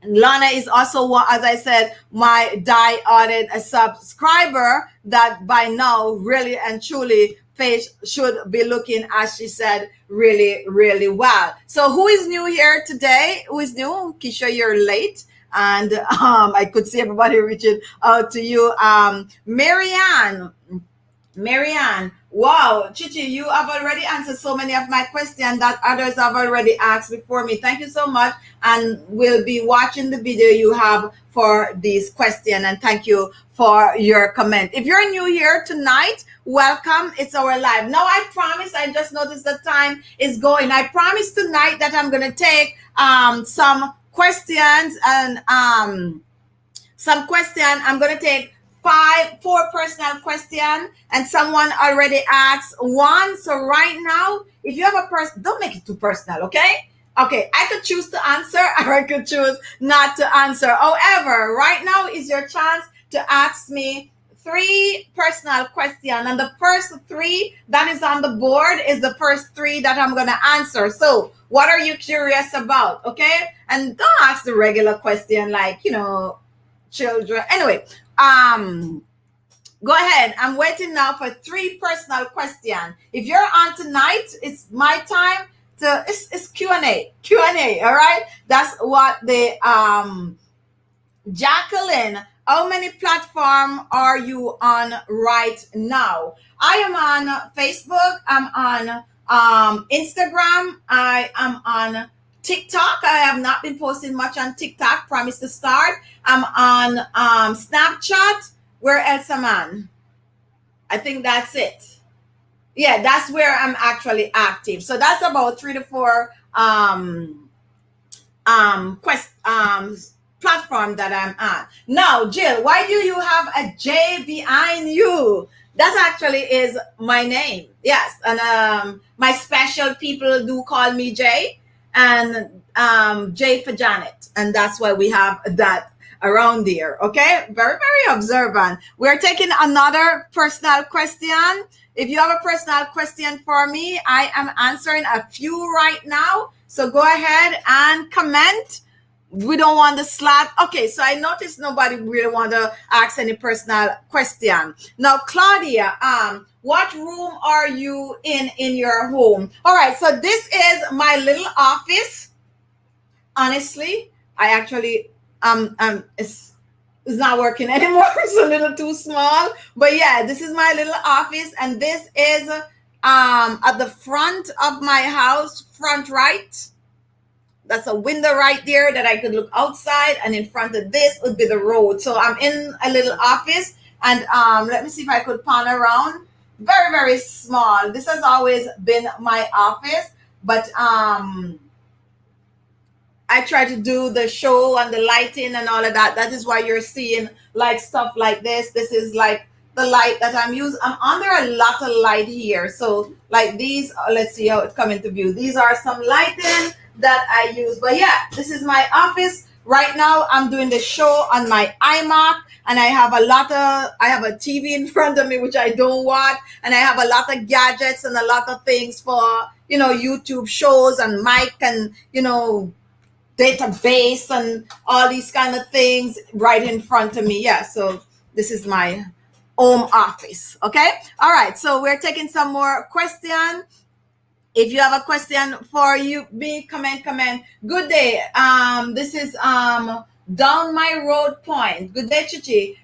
Lana is also, as I said, my die-audit subscriber that by now really and truly face should be looking, as she said, really well. So who is new here today? Who is new? Keisha, you're late. And I could see everybody reaching out to you. Marianne, wow, Khichi, you have already answered so many of my questions that others have already asked before me. Thank you so much, and we'll be watching the video you have for this question, and thank you for your comment. If you're new here tonight, welcome. It's our live. Now, I promise, I just noticed the time is going. I promise tonight that I'm going to take some questions and I'm going to take 4 personal questions, and someone already asked 1. So right now, if you have a person, don't make it too personal, okay? Okay, I could choose to answer or I could choose not to answer. However, right now is your chance to ask me 3 personal questions, and the first 3 that is on the board is the first 3 that I'm going to answer. So what are you curious about? Okay, and don't ask the regular question like, children. Anyway, go ahead. I'm waiting now for 3 personal questions. If you're on tonight, it's my time to, it's Q&A, all right? That's what the, Jacqueline, how many platforms are you on right now? I am on Facebook. I'm on Instagram. I am on TikTok. I have not been posting much on TikTok. Promise to start. I'm on Snapchat. Where else am I on? I think that's it. Yeah, that's where I'm actually active. So that's about 3 to 4 quest platform that I'm on. Now, Jill, why do you have a J behind you? That actually is my name. Yes, and my special people do call me J, and J for Janet, and that's why we have that around here. Okay, very very observant. We're taking another personal question. If you have a personal question for me, I am answering a few right now. So go ahead and comment. We don't want the slot. Okay, so I noticed nobody really want to ask any personal question. Now, Claudia, what room are you in your home? All right, so this is my little office. Honestly, I actually it's not working anymore. It's a little too small. But yeah, this is my little office, and this is at the front of my house, front right. That's a window right there that I could look outside, and in front of this would be the road. So I'm in a little office, and let me see if I could pan around. Very, very small. This has always been my office, but I try to do the show and the lighting and all of that. That is why you're seeing like stuff like this. This is like the light that I'm using. I'm under a lot of light here. So like these, let's see how it come into view. These are some lighting that I use. But yeah, this is my office. Right now I'm doing the show on my iMac, and I have a TV in front of me, which I don't watch. And I have a lot of gadgets and a lot of things for, YouTube shows and mic and, database and all these kind of things right in front of me. Yeah, so this is my home office. Okay, all right, so we're taking some more question. If you have a question for me, comment. Good day. This is down my road point. Good day, Khichi.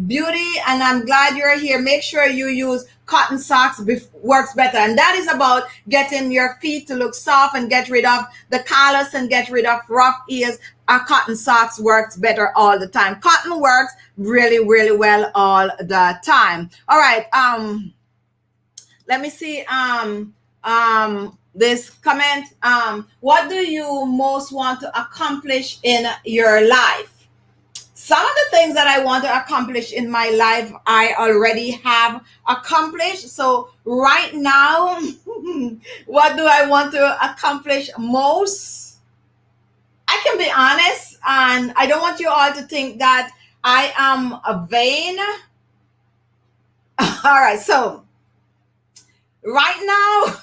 Beauty, and I'm glad you're here. Make sure you use cotton socks. Works better, and that is about getting your feet to look soft and get rid of the callus and get rid of rough ears. Cotton socks works better all the time. Cotton works really, really well all the time. All right. Let me see. This comment. What do you most want to accomplish in your life? Some of the things that I want to accomplish in my life, I already have accomplished. So right now, what do I want to accomplish most? I can be honest, and I don't want you all to think that I am a vain. All right, so right now,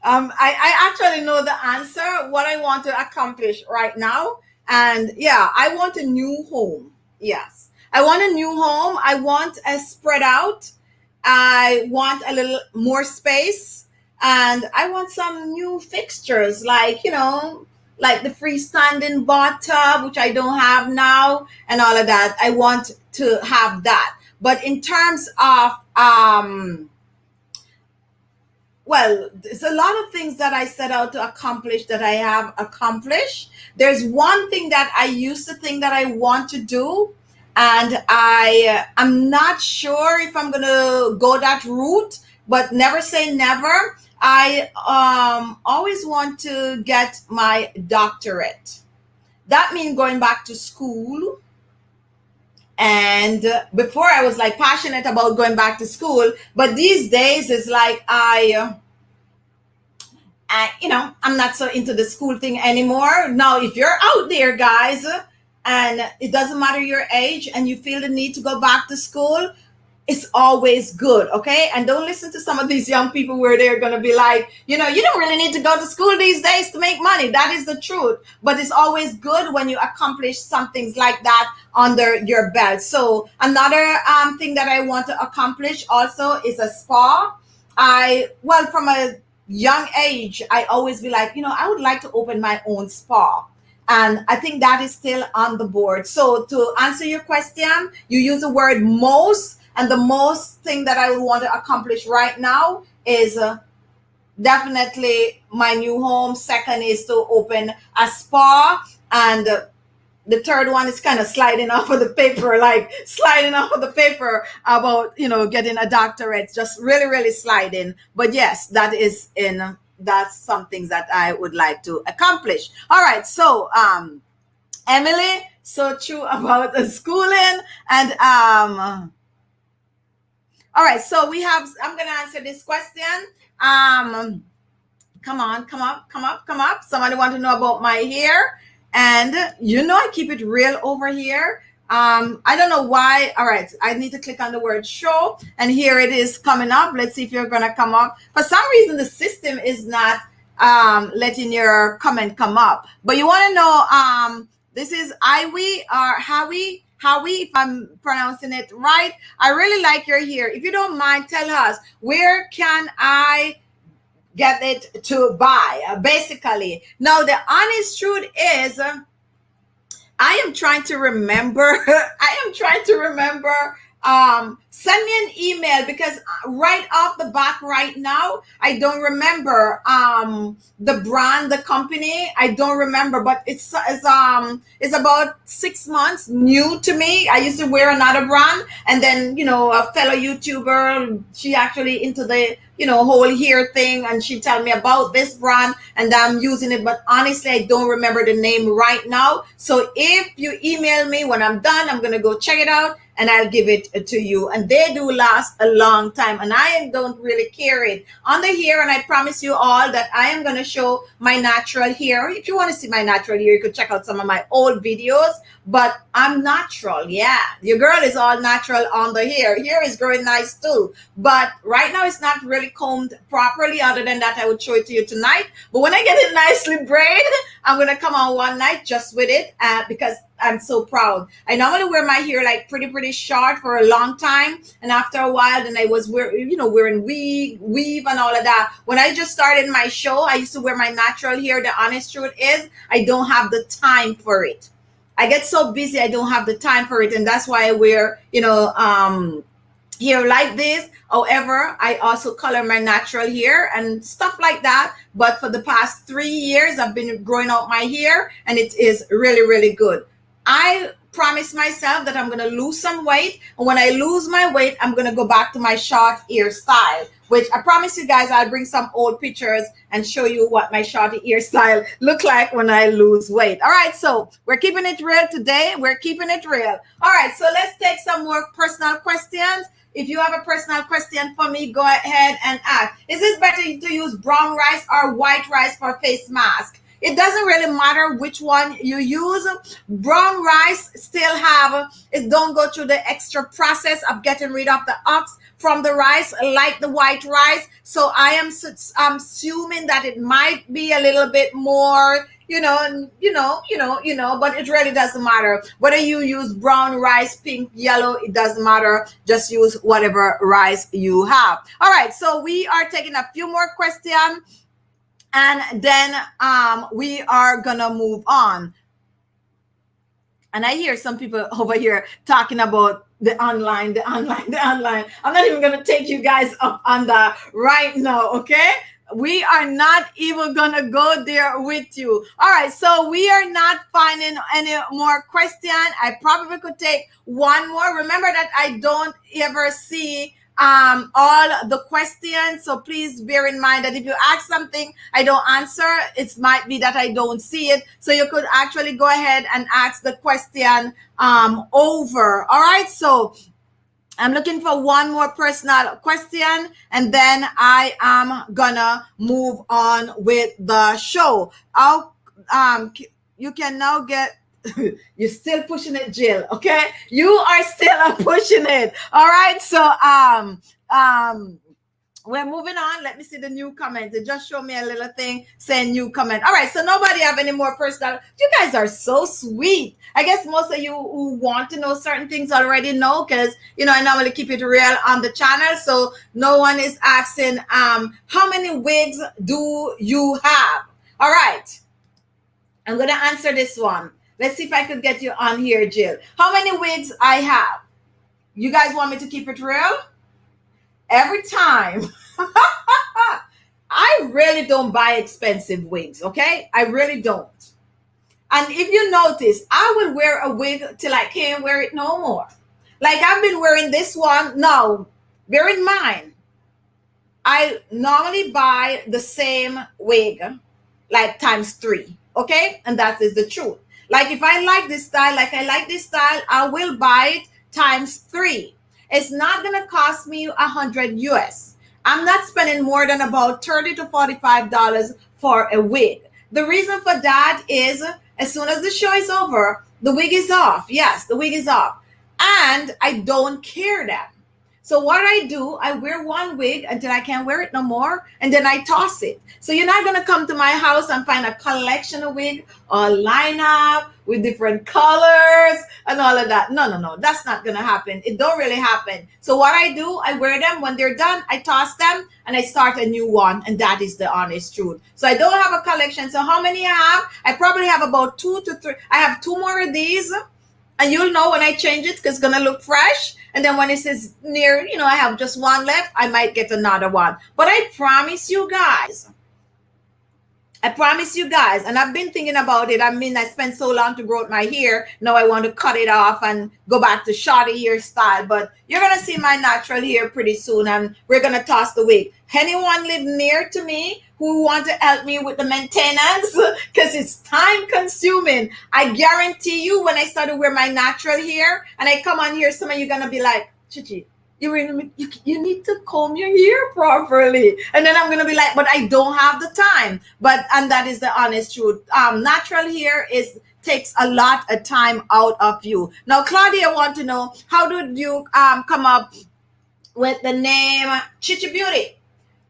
I actually know the answer, what I want to accomplish right now. And yeah, I want a new home. Yes, I want a new home. I want a spread out. I want a little more space. And I want some new fixtures, like, like the freestanding bathtub, which I don't have now, and all of that. I want to have that. But in terms of, well, there's a lot of things that I set out to accomplish that I have accomplished. There's one thing that I used to think that I want to do, and I'm not sure if I'm gonna go that route, but never say never. I always want to get my doctorate. That means going back to school. And before I was like passionate about going back to school, but these days it's like I'm not so into the school thing anymore. Now, if you're out there, guys, and it doesn't matter your age and you feel the need to go back to school, it's always good, okay? And don't listen to some of these young people where they're going to be like, you don't really need to go to school these days to make money. That is the truth. But it's always good when you accomplish some things like that under your belt. So another thing that I want to accomplish also is a spa. From a young age, I always be like, I would like to open my own spa. And I think that is still on the board. So to answer your question, you use the word most. And the most thing that I would want to accomplish right now is definitely my new home. Second is to open a spa. And the third one is kind of sliding off of the paper, about, getting a doctorate, just really, really sliding. But yes, that is in that's some things that I would like to accomplish. All right, so Emily, so true about the schooling. And all right, so we have, I'm gonna answer this question. Come on, come up, come up, come up. Somebody want to know about my hair. And I keep it real over here. I don't know why. All right, I need to click on the word show, and here it is coming up. Let's see if you're gonna come up. For some reason, the system is not letting your comment come up. But you want to know, this is Iwi or Howie, if I'm pronouncing it right. I really like your hair. If you don't mind, tell us, where can I get it to buy? Basically, now the honest truth is, I am trying to remember. Send me an email, because right off the bat right now, I don't remember the brand, the company. I don't remember, but it's about 6 months new to me. I used to wear another brand, and then a fellow YouTuber, she actually into the whole hair thing, and she tell me about this brand, and I'm using it, but honestly I don't remember the name right now. So if you email me when I'm done, I'm gonna go check it out and I'll give it to you. And they do last a long time, and I don't really care it on the hair. And I promise you all that I am going to show my natural hair. If you want to see my natural hair, you could check out some of my old videos. But I'm natural. Yeah, your girl is all natural on the hair. Hair is growing nice too, but right now it's not really combed properly. Other than that, I would show it to you tonight. But when I get it nicely braided, I'm gonna come on one night just with it, because I'm so proud. I normally wear my hair like pretty short for a long time, and after a while, then I was wearing weave and all of that. When I just started my show, I used to wear my natural hair. The honest truth is, I don't have the time for it. I get so busy, I don't have the time for it, and that's why I wear hair like this. However, I also color my natural hair and stuff like that. But for the past 3 years, I've been growing out my hair, and it is really good. I promise myself that I'm going to lose some weight, and when I lose my weight, I'm going to go back to my short hair style, which I promise you guys, I'll bring some old pictures and show you what my short hair style look like when I lose weight. All right, so we're keeping it real today. We're keeping it real. All right, so let's take some more personal questions. If you have a personal question for me, go ahead and ask. Is it better to use brown rice or white rice for face mask? It doesn't really matter which one you use. Brown rice still it don't go through the extra process of getting rid of the ox from the rice like the white rice. So I'm assuming that it might be a little bit more, but it really doesn't matter. Whether you use brown rice, pink, yellow, it doesn't matter. Just use whatever rice you have. All right, so we are taking a few more questions, and then we are gonna move on. And I hear some people over here talking about the online. I'm not even gonna take you guys up on that right now, okay? We are not even gonna go there with you. All right, so we are not finding any more questions. I probably could take one more. Remember that I don't ever see all the questions, so please bear in mind that if you ask something I don't answer, it might be that I don't see it. So you could actually go ahead and ask the question over. All right, so I'm looking for one more personal question, and then I am gonna move on with the show. You can now get you're still pushing it, Jill. Okay, you are still pushing it. All right, so we're moving on. Let me see the new comment. They just showed me a little thing saying new comment. All right, so nobody have any more personal. You guys are so sweet. I guess most of you who want to know certain things already know, because I normally keep it real on the channel. So no one is asking how many wigs do you have? All right, I'm gonna answer this one. Let's see if I could get you on here, Jill. How many wigs I have? You guys want me to keep it real? Every time. I really don't buy expensive wigs, okay? I really don't. And if you notice, I will wear a wig till I can't wear it no more. Like I've been wearing this one. Now, bear in mind, I normally buy the same wig like times 3. Okay, and that is the truth. Like if I like this style, I will buy it times 3. It's not gonna cost me 100 US. I'm not spending more than about $30 to $45 for a wig. The reason for that is as soon as the show is over, the wig is off. Yes, the wig is off. And I don't care that. So what I do, I wear one wig until I can't wear it no more, and then I toss it. So you're not gonna come to my house and find a collection of wig or lineup with different colors and all of that. No, no, no, that's not gonna happen. It don't really happen. So what I do, I wear them. When they're done, I toss them and I start a new one, and that is the honest truth. So I don't have a collection. So how many I have? I probably have about 2 to 3. I have 2 more of these. And you'll know when I change it because it's going to look fresh. And then when it says near, I have just one left, I might get another one. But I promise you guys, and I've been thinking about it. I mean, I spent so long to grow out my hair. Now I want to cut it off and go back to shorty hairstyle. But you're going to see my natural hair pretty soon, and we're going to toss the wig. Anyone live near to me who want to help me with the maintenance? Because it's time consuming. I guarantee you when I start to wear my natural hair and I come on here, some of you going to be like, Khichi, you need to comb your hair properly. And then I'm going to be like, but I don't have the time. And that is the honest truth. Natural hair takes a lot of time out of you. Now, Claudia want to know, how did you come up with the name khichibeauty?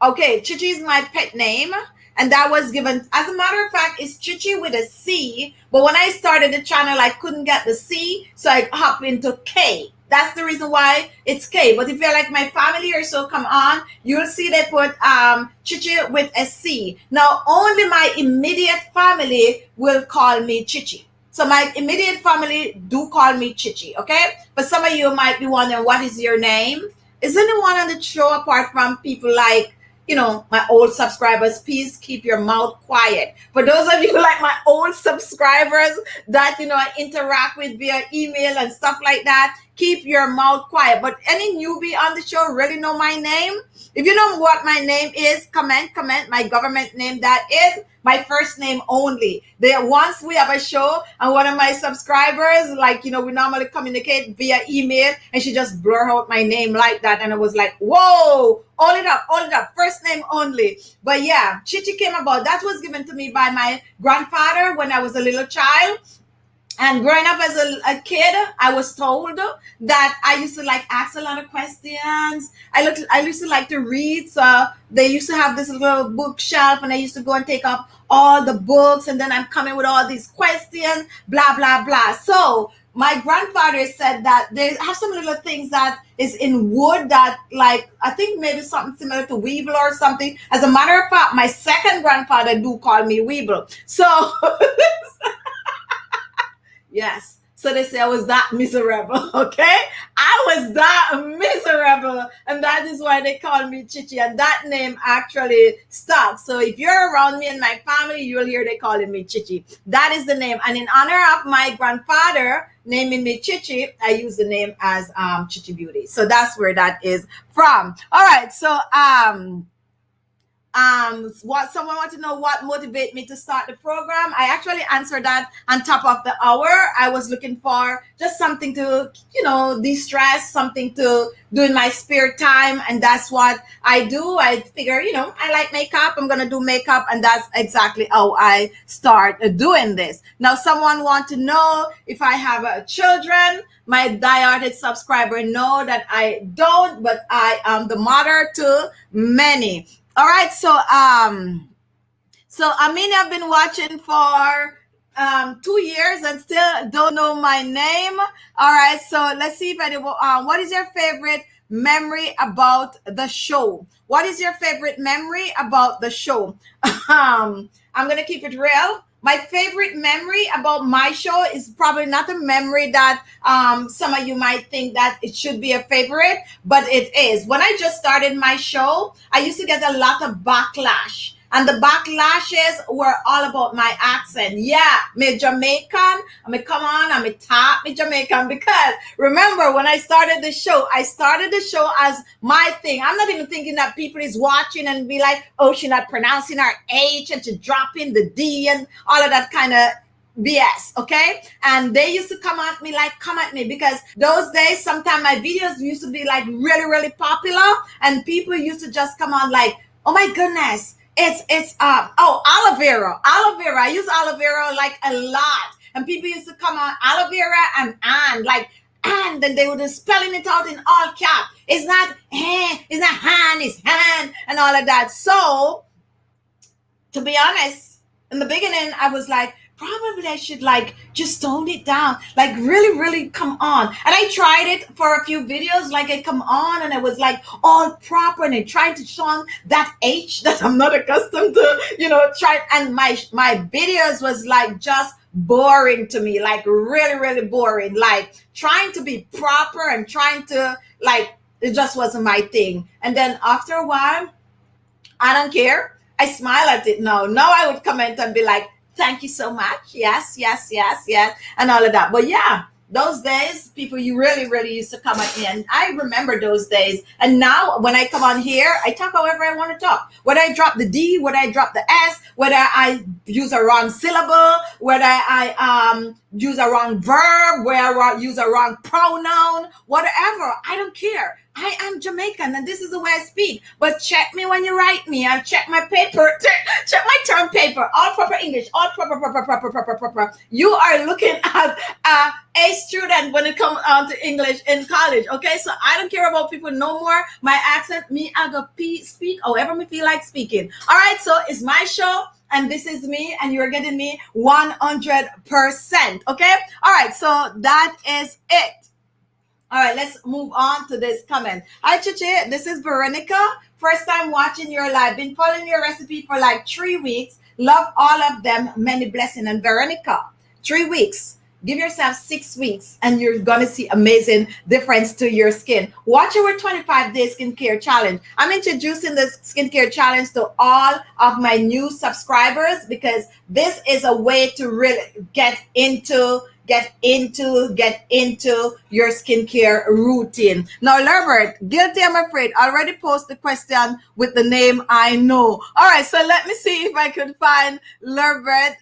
Okay, Khichi is my pet name, and that was given, as a matter of fact, it's Khichi with a C, but when I started the channel, I couldn't get the C, so I hopped into K. That's the reason why it's K. But if you're like my family or so, come on, you'll see they put Khichi with a C. Now, only my immediate family will call me Khichi. So my immediate family do call me Khichi, okay? But some of you might be wondering, what is your name? Is anyone on the show apart from people like, my old subscribers? Please keep your mouth quiet. For those of you like my old subscribers that, I interact with via email and stuff like that, keep your mouth quiet. But any newbie on the show really know my name? If you know what my name is, comment. My government name, that is my first name only. Once we have a show and one of my subscribers, we normally communicate via email, and she just blur out my name like that. And I was like, whoa, hold it up, first name only. But yeah, Khichi came about. That was given to me by my grandfather when I was a little child. And growing up as a kid, I was told that I used to ask a lot of questions. I used to like to read. So they used to have this little bookshelf, and I used to go and take off all the books. And then I'm coming with all these questions, blah, blah, blah. So my grandfather said that they have some little things that is in wood that I think maybe something similar to weevil or something. As a matter of fact, my second grandfather do call me weevil. So... Yes. So they say I was that miserable, okay? I was that miserable, and that is why they call me Khichi, and that name actually stuck. So if you're around me and my family, you'll hear they calling me Khichi. That is the name. And in honor of my grandfather naming me Khichi, I use the name as khichibeauty. So that's where that is from. All right. So what someone want to know what motivated me to start the program. I actually answered that on top of the hour. I was looking for just something to, de-stress, something to do in my spare time. And that's what I do. I figure, I like makeup. I'm going to do makeup. And that's exactly how I start doing this. Now, someone want to know if I have children. My diehard subscriber know that I don't, but I am the mother to many. All right, so Amina, I've been watching for 2 years and still don't know my name. All right, so let's see if what is your favorite memory about the show? What is your favorite memory about the show? I'm gonna keep it real. My favorite memory about my show is probably not a memory that some of you might think that it should be a favorite, but it is. When I just started my show, I used to get a lot of backlash. And the backlashes were all about my accent. Yeah, me Jamaican. I mean, come on, I mean, tap me Jamaican, because remember when I started the show as my thing. I'm not even thinking that people is watching and be like, oh, she not pronouncing her H and she dropping the D and all of that kind of BS, okay? And they used to come at me because those days, sometimes my videos used to be like really, really popular, and people used to just come on like, oh my goodness, it's aloe vera. I use aloe vera like a lot, and people used to come on aloe vera and like, and then they would be spelling it out in all cap. It's not hand, it's not hand, it's hand, and all of that. So to be honest, in the beginning, I was like, probably I should like just tone it down, like really, really come on. And I tried it for a few videos, like I come on and I was like all proper and I tried to show that H that I'm not accustomed to, try. And my videos was like just boring to me, like really, really boring, like trying to be proper and trying to like, it just wasn't my thing. And then after a while, I don't care. I smile at it now. Now I would comment and be like, thank you so much. Yes, yes, yes, yes. And all of that. But yeah, those days, people, you really, really used to come at me. And I remember those days. And now when I come on here, I talk however I want to talk. Whether I drop the D, whether I drop the S, whether I use a wrong syllable, whether I use a wrong verb, whether I use a wrong pronoun, whatever. I don't care. I am Jamaican and this is the way I speak. But check me when you write me. And check my paper. Check my term paper. All proper English. All proper. You are looking at a student when it comes on to English in college. Okay, so I don't care about people no more. My accent, me, I go speak however me feel like speaking. All right, so it's my show. And this is me, and you're getting me 100%. Okay? All right, so that is it. All right, let's move on to this comment. Hi, Khichi. This is Veronica. First time watching your live. Been following your recipe for like 3 weeks. Love all of them. Many blessings. And Veronica, 3 weeks. Give yourself 6 weeks and you're going to see amazing difference to your skin. Watch our 25-day skincare challenge. I'm introducing the skincare challenge to all of my new subscribers because this is a way to really get into your skincare routine. Now, Lerbert, guilty, I'm afraid, already posed the question with the name I know. All right, so let me see if I can find Lerbert.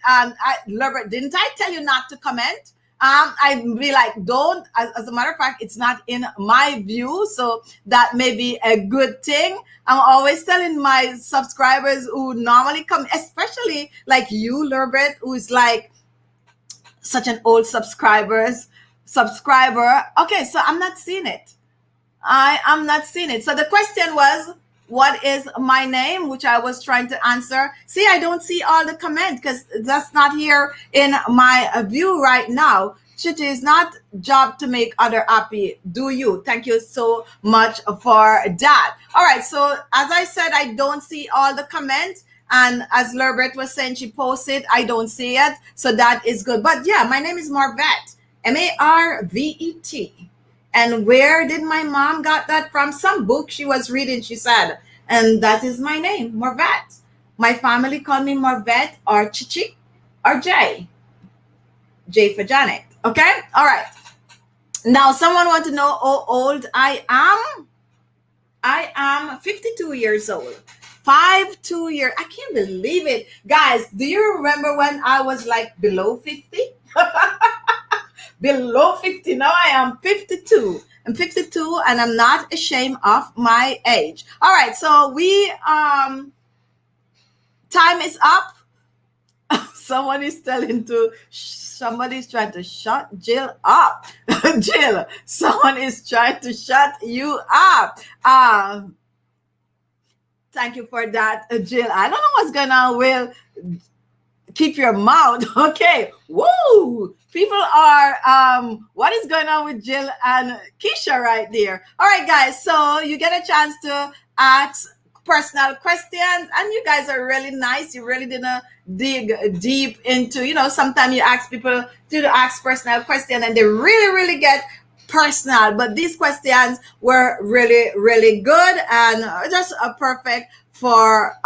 Lerbert, didn't I tell you not to comment? I'd be like, don't. As a matter of fact, it's not in my view, so that may be a good thing. I'm always telling my subscribers who normally come, especially like you, Lerbert, who is like such an old subscriber. Okay, so I'm not seeing it. I am not seeing it. So the question was, what is my name, which I was trying to answer. See, I don't see all the comments because that's not here in my view right now. It is not job to make other happy. Do you? Thank you so much for that. All right. So as I said, I don't see all the comments. And as Lerbert was saying, she posted, I don't see it. So that is good. But yeah, my name is Marvette, Marvet. And where did my mom got that from? Some book she was reading, she said. And that is my name, Marvette. My family called me Marvette or Khichi or J. J for Janet. Okay? All right. Now, someone want to know how old I am? I am 52 years old. 52 years. I can't believe it. Guys, do you remember when I was like below 50? Below 50. Now I am 52. I'm 52 and I'm not ashamed of my age. All right, so we time is up. Somebody's trying to shut Jill up. Jill, someone is trying to shut you up. Thank you for that, Jill. I don't know what's going on. Will, keep your mouth. Okay. Woo! People are, what is going on with Jill and Keisha right there? All right, guys. So you get a chance to ask personal questions, and you guys are really nice. You really didn't dig deep into, sometimes you ask people to ask personal questions and they really, really get personal, but these questions were really, really good and just perfect for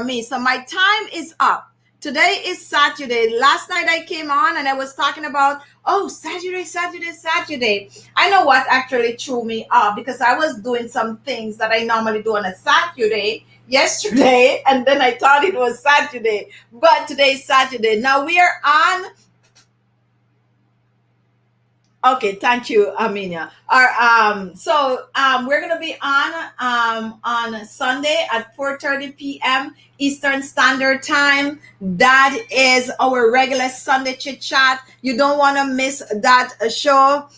me. So my time is up. Today is Saturday. Last night I came on and I was talking about, oh, Saturday, Saturday, Saturday. I know what actually threw me off because I was doing some things that I normally do on a Saturday yesterday, and then I thought it was Saturday, but today is Saturday. Now we are on. Okay, thank you, Aminia. We're gonna be on Sunday at 4:30 p.m. Eastern Standard Time. That is our regular Sunday chit chat. You don't want to miss that show.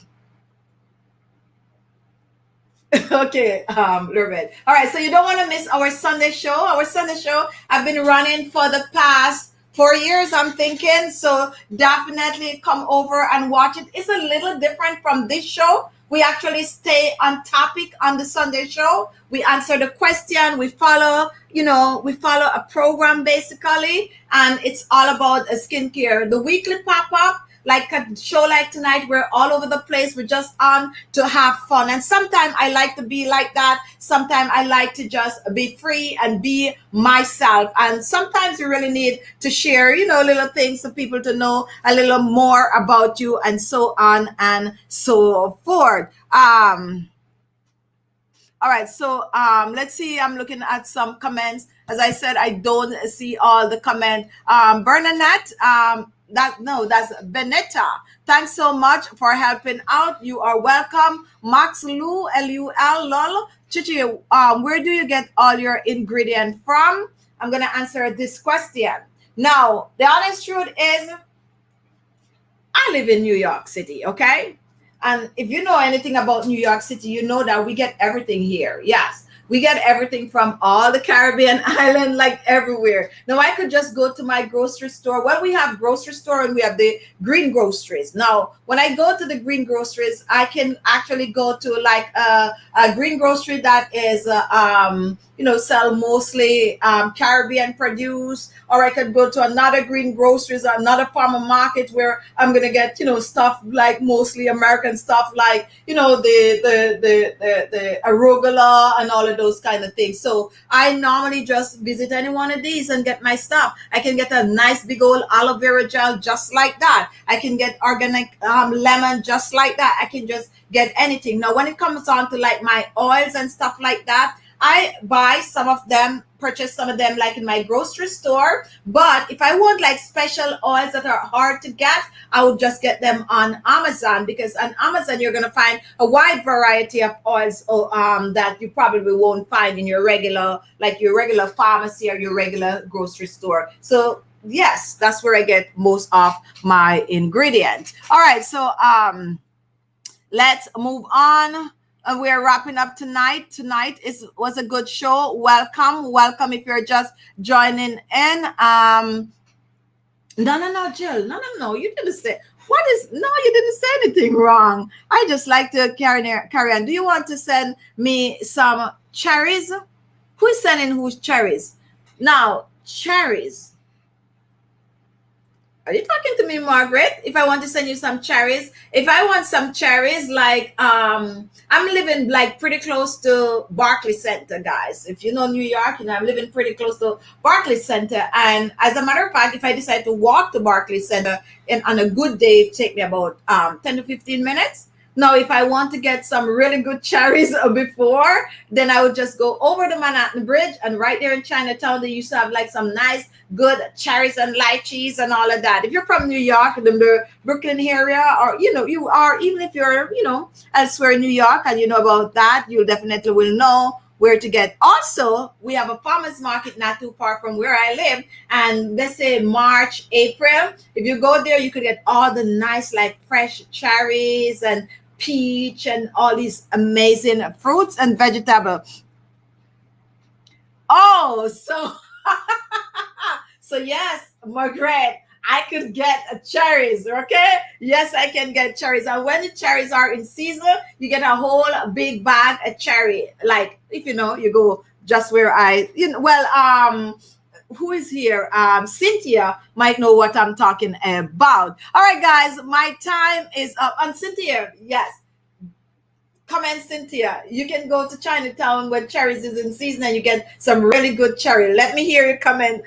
Okay, little bit. All right, so you don't want to miss our Sunday show. Our Sunday show I've been running for the past 4 years, I'm thinking. So definitely come over and watch it. It's a little different from this show. We actually stay on topic on the Sunday show. We answer the question. We follow a program basically, and it's all about skincare. The weekly pop up, like a show like tonight, we're all over the place. We're just on to have fun. And sometimes I like to be like that. Sometimes I like to just be free and be myself. And sometimes you really need to share, little things for people to know a little more about you and so on and so forth. All right, so let's see. I'm looking at some comments. As I said, I don't see all the comment. Bernadette, that's Benetta. Thanks so much for helping out. You are welcome. Max Lu, Lul, lol. Chichi, where do you get all your ingredients from? I'm gonna answer this question. Now, the honest truth is, I live in New York City, okay? And if you know anything about New York City, you know that we get everything here. Yes, we get everything from all the Caribbean island, like everywhere. Now, I could just go to my grocery store. Well, we have grocery store and we have the green groceries. Now, when I go to the green groceries, I can actually go to like a green grocery that is, sell mostly Caribbean produce, or I could go to another green groceries or another farmer market where I'm gonna get stuff like mostly American stuff, like the arugula and all of those kind of things. So I normally just visit any one of these and get my stuff. I can get a nice big old aloe vera gel just like that. I can get organic lemon just like that. I can just get anything. Now, when it comes on to like my oils and stuff like that, I buy some of them, purchase some of them like in my grocery store. But if I want like special oils that are hard to get, I would just get them on Amazon, because on Amazon you're going to find a wide variety of oils that you probably won't find in your regular pharmacy or your regular grocery store. So yes, that's where I get most of my ingredients. All right, so let's move on. We're wrapping up tonight. Tonight was a good show. Welcome if you're just joining in. No, Jill. No. You didn't say. You didn't say anything wrong. I just like to carry on. Do you want to send me some cherries? Who is sending who's cherries? Now, cherries. Are you talking to me, Margaret? If I want to send you some cherries, if I want some cherries, like I'm living like pretty close to Barclays Center, guys. If you know New York, I'm living pretty close to Barclays Center. And as a matter of fact, if I decide to walk to Barclays Center and on a good day, it take me about 10 to 15 minutes. Now, if I want to get some really good cherries before, then I would just go over the Manhattan Bridge, and right there in Chinatown, they used to have like some nice, good cherries and lychees and all of that. If you're from New York, the Brooklyn area, or you are, even if you're elsewhere in New York and you know about that, you definitely will know where to get. Also, we have a farmers market not too far from where I live, and let's say March, April. If you go there, you could get all the nice like fresh cherries and peach and all these amazing fruits and vegetables. Oh, so yes, Margaret, I could get cherries, okay? Yes, I can get cherries. And when the cherries are in season, you get a whole big bag of cherry. Like, if you go just where who is here? Cynthia might know what I'm talking about. All right, guys, my time is up. And Cynthia, yes, come in, Cynthia. You can go to Chinatown when cherries is in season and you get some really good cherry. Let me hear you come in,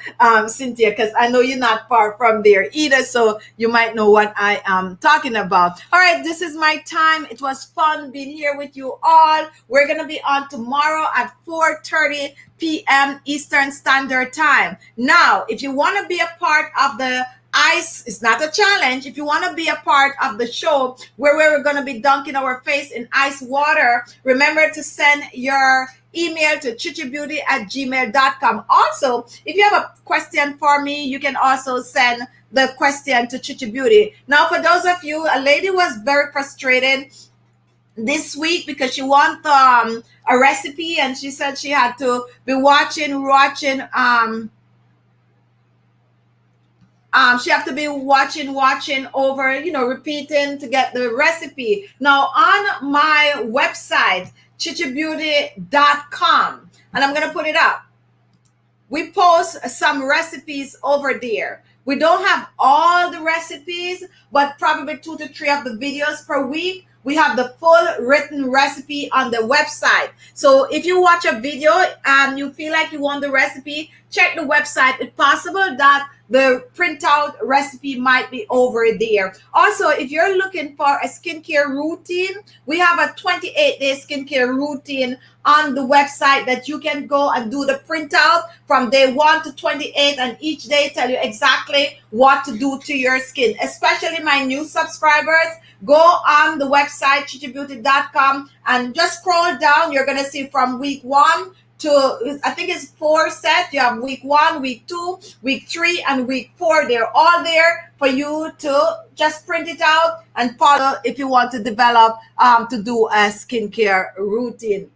Cynthia, because I know you're not far from there either, so you might know what I am talking about. All right, this is my time. It was fun being here with you all. We're going to be on tomorrow at 4:30 p.m. Eastern Standard Time. Now, if you want to be a part of the ice, it's not a challenge. If you want to be a part of the show where we're going to be dunking our face in ice water, remember to send your email to khichibeauty@gmail.com. Also, if you have a question for me, you can also send the question to Khichi Beauty. Now, for those of you, a lady was very frustrated this week because she want a recipe, and she said she had to be watching she have to be watching over, repeating to get the recipe. Now, on my website, khichibeauty.com, and I'm going to put it up, we post some recipes over there. We don't have all the recipes, but probably 2 to 3 of the videos per week. We have the full written recipe on the website. So if you watch a video and you feel like you want the recipe, check the website. It's possible that the printout recipe might be over there. Also, if you're looking for a skincare routine, we have a 28-day skincare routine on the website that you can go and do the printout from day 1 to 28, and each day tell you exactly what to do to your skin. Especially my new subscribers, go on the website khichibeauty.com and just scroll down. You're going to see from week 1 to, I think it's 4 sets. You have week 1, week 2, week 3, and week 4. They're all there for you to just print it out and follow if you want to develop to do a skincare routine.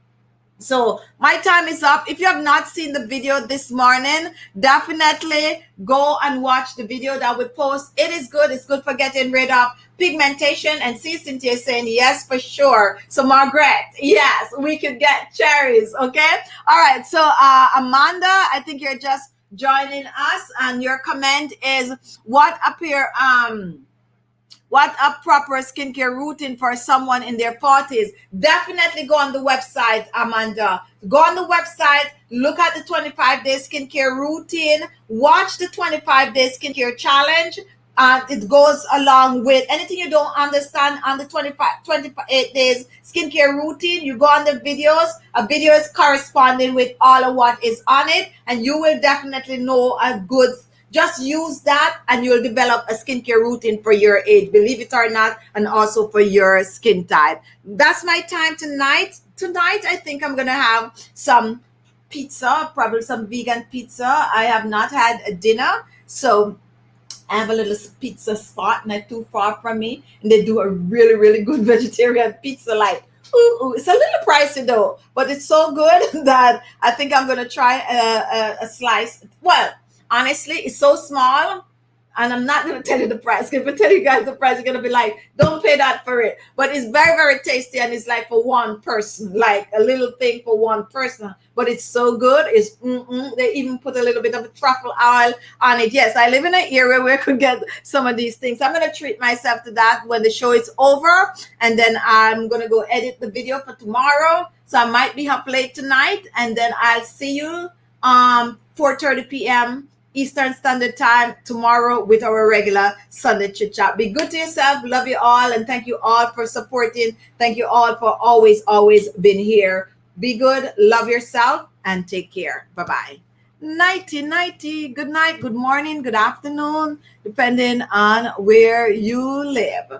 So my time is up. If you have not seen the video this morning, definitely go and watch the video that we post. It is good. It's good for getting rid of pigmentation. And see, Cynthia saying yes, for sure. So Margaret, yes, we could get cherries. Okay. All right. So Amanda, I think you're just joining us, and your comment is what a proper skincare routine for someone in their 40s. Definitely go on the website, Amanda. Go on the website, look at the 28-day skincare routine, watch the 25-day skincare challenge. It goes along with anything you don't understand on the 28 days skincare routine. You go on the videos. A video is corresponding with all of what is on it, and you will definitely know a good. Just use that and you'll develop a skincare routine for your age, believe it or not, and also for your skin type. That's my time tonight. Tonight, I think I'm going to have some pizza, probably some vegan pizza. I have not had a dinner, so I have a little pizza spot not too far from me, and they do a really, really good vegetarian pizza. Like, ooh, it's a little pricey though, but it's so good that I think I'm going to try a slice. Well, honestly, it's so small, and I'm not going to tell you the price. Because if I tell you guys the price, you're going to be like, don't pay that for it. But it's very, very tasty, and it's like for one person, like a little thing for one person. But it's so good. It's They even put a little bit of a truffle oil on it. Yes, I live in an area where I could get some of these things. I'm going to treat myself to that when the show is over, and then I'm going to go edit the video for tomorrow. So I might be up late tonight, and then I'll see you 4:30 p.m. Eastern Standard Time tomorrow with our regular Sunday chit chat. Be good to yourself. Love you all, and thank you all for supporting. Thank you all for always being here. Be good, love yourself, and take care. Bye-bye. Nighty, nighty. Good night, good morning, good afternoon, depending on where you live.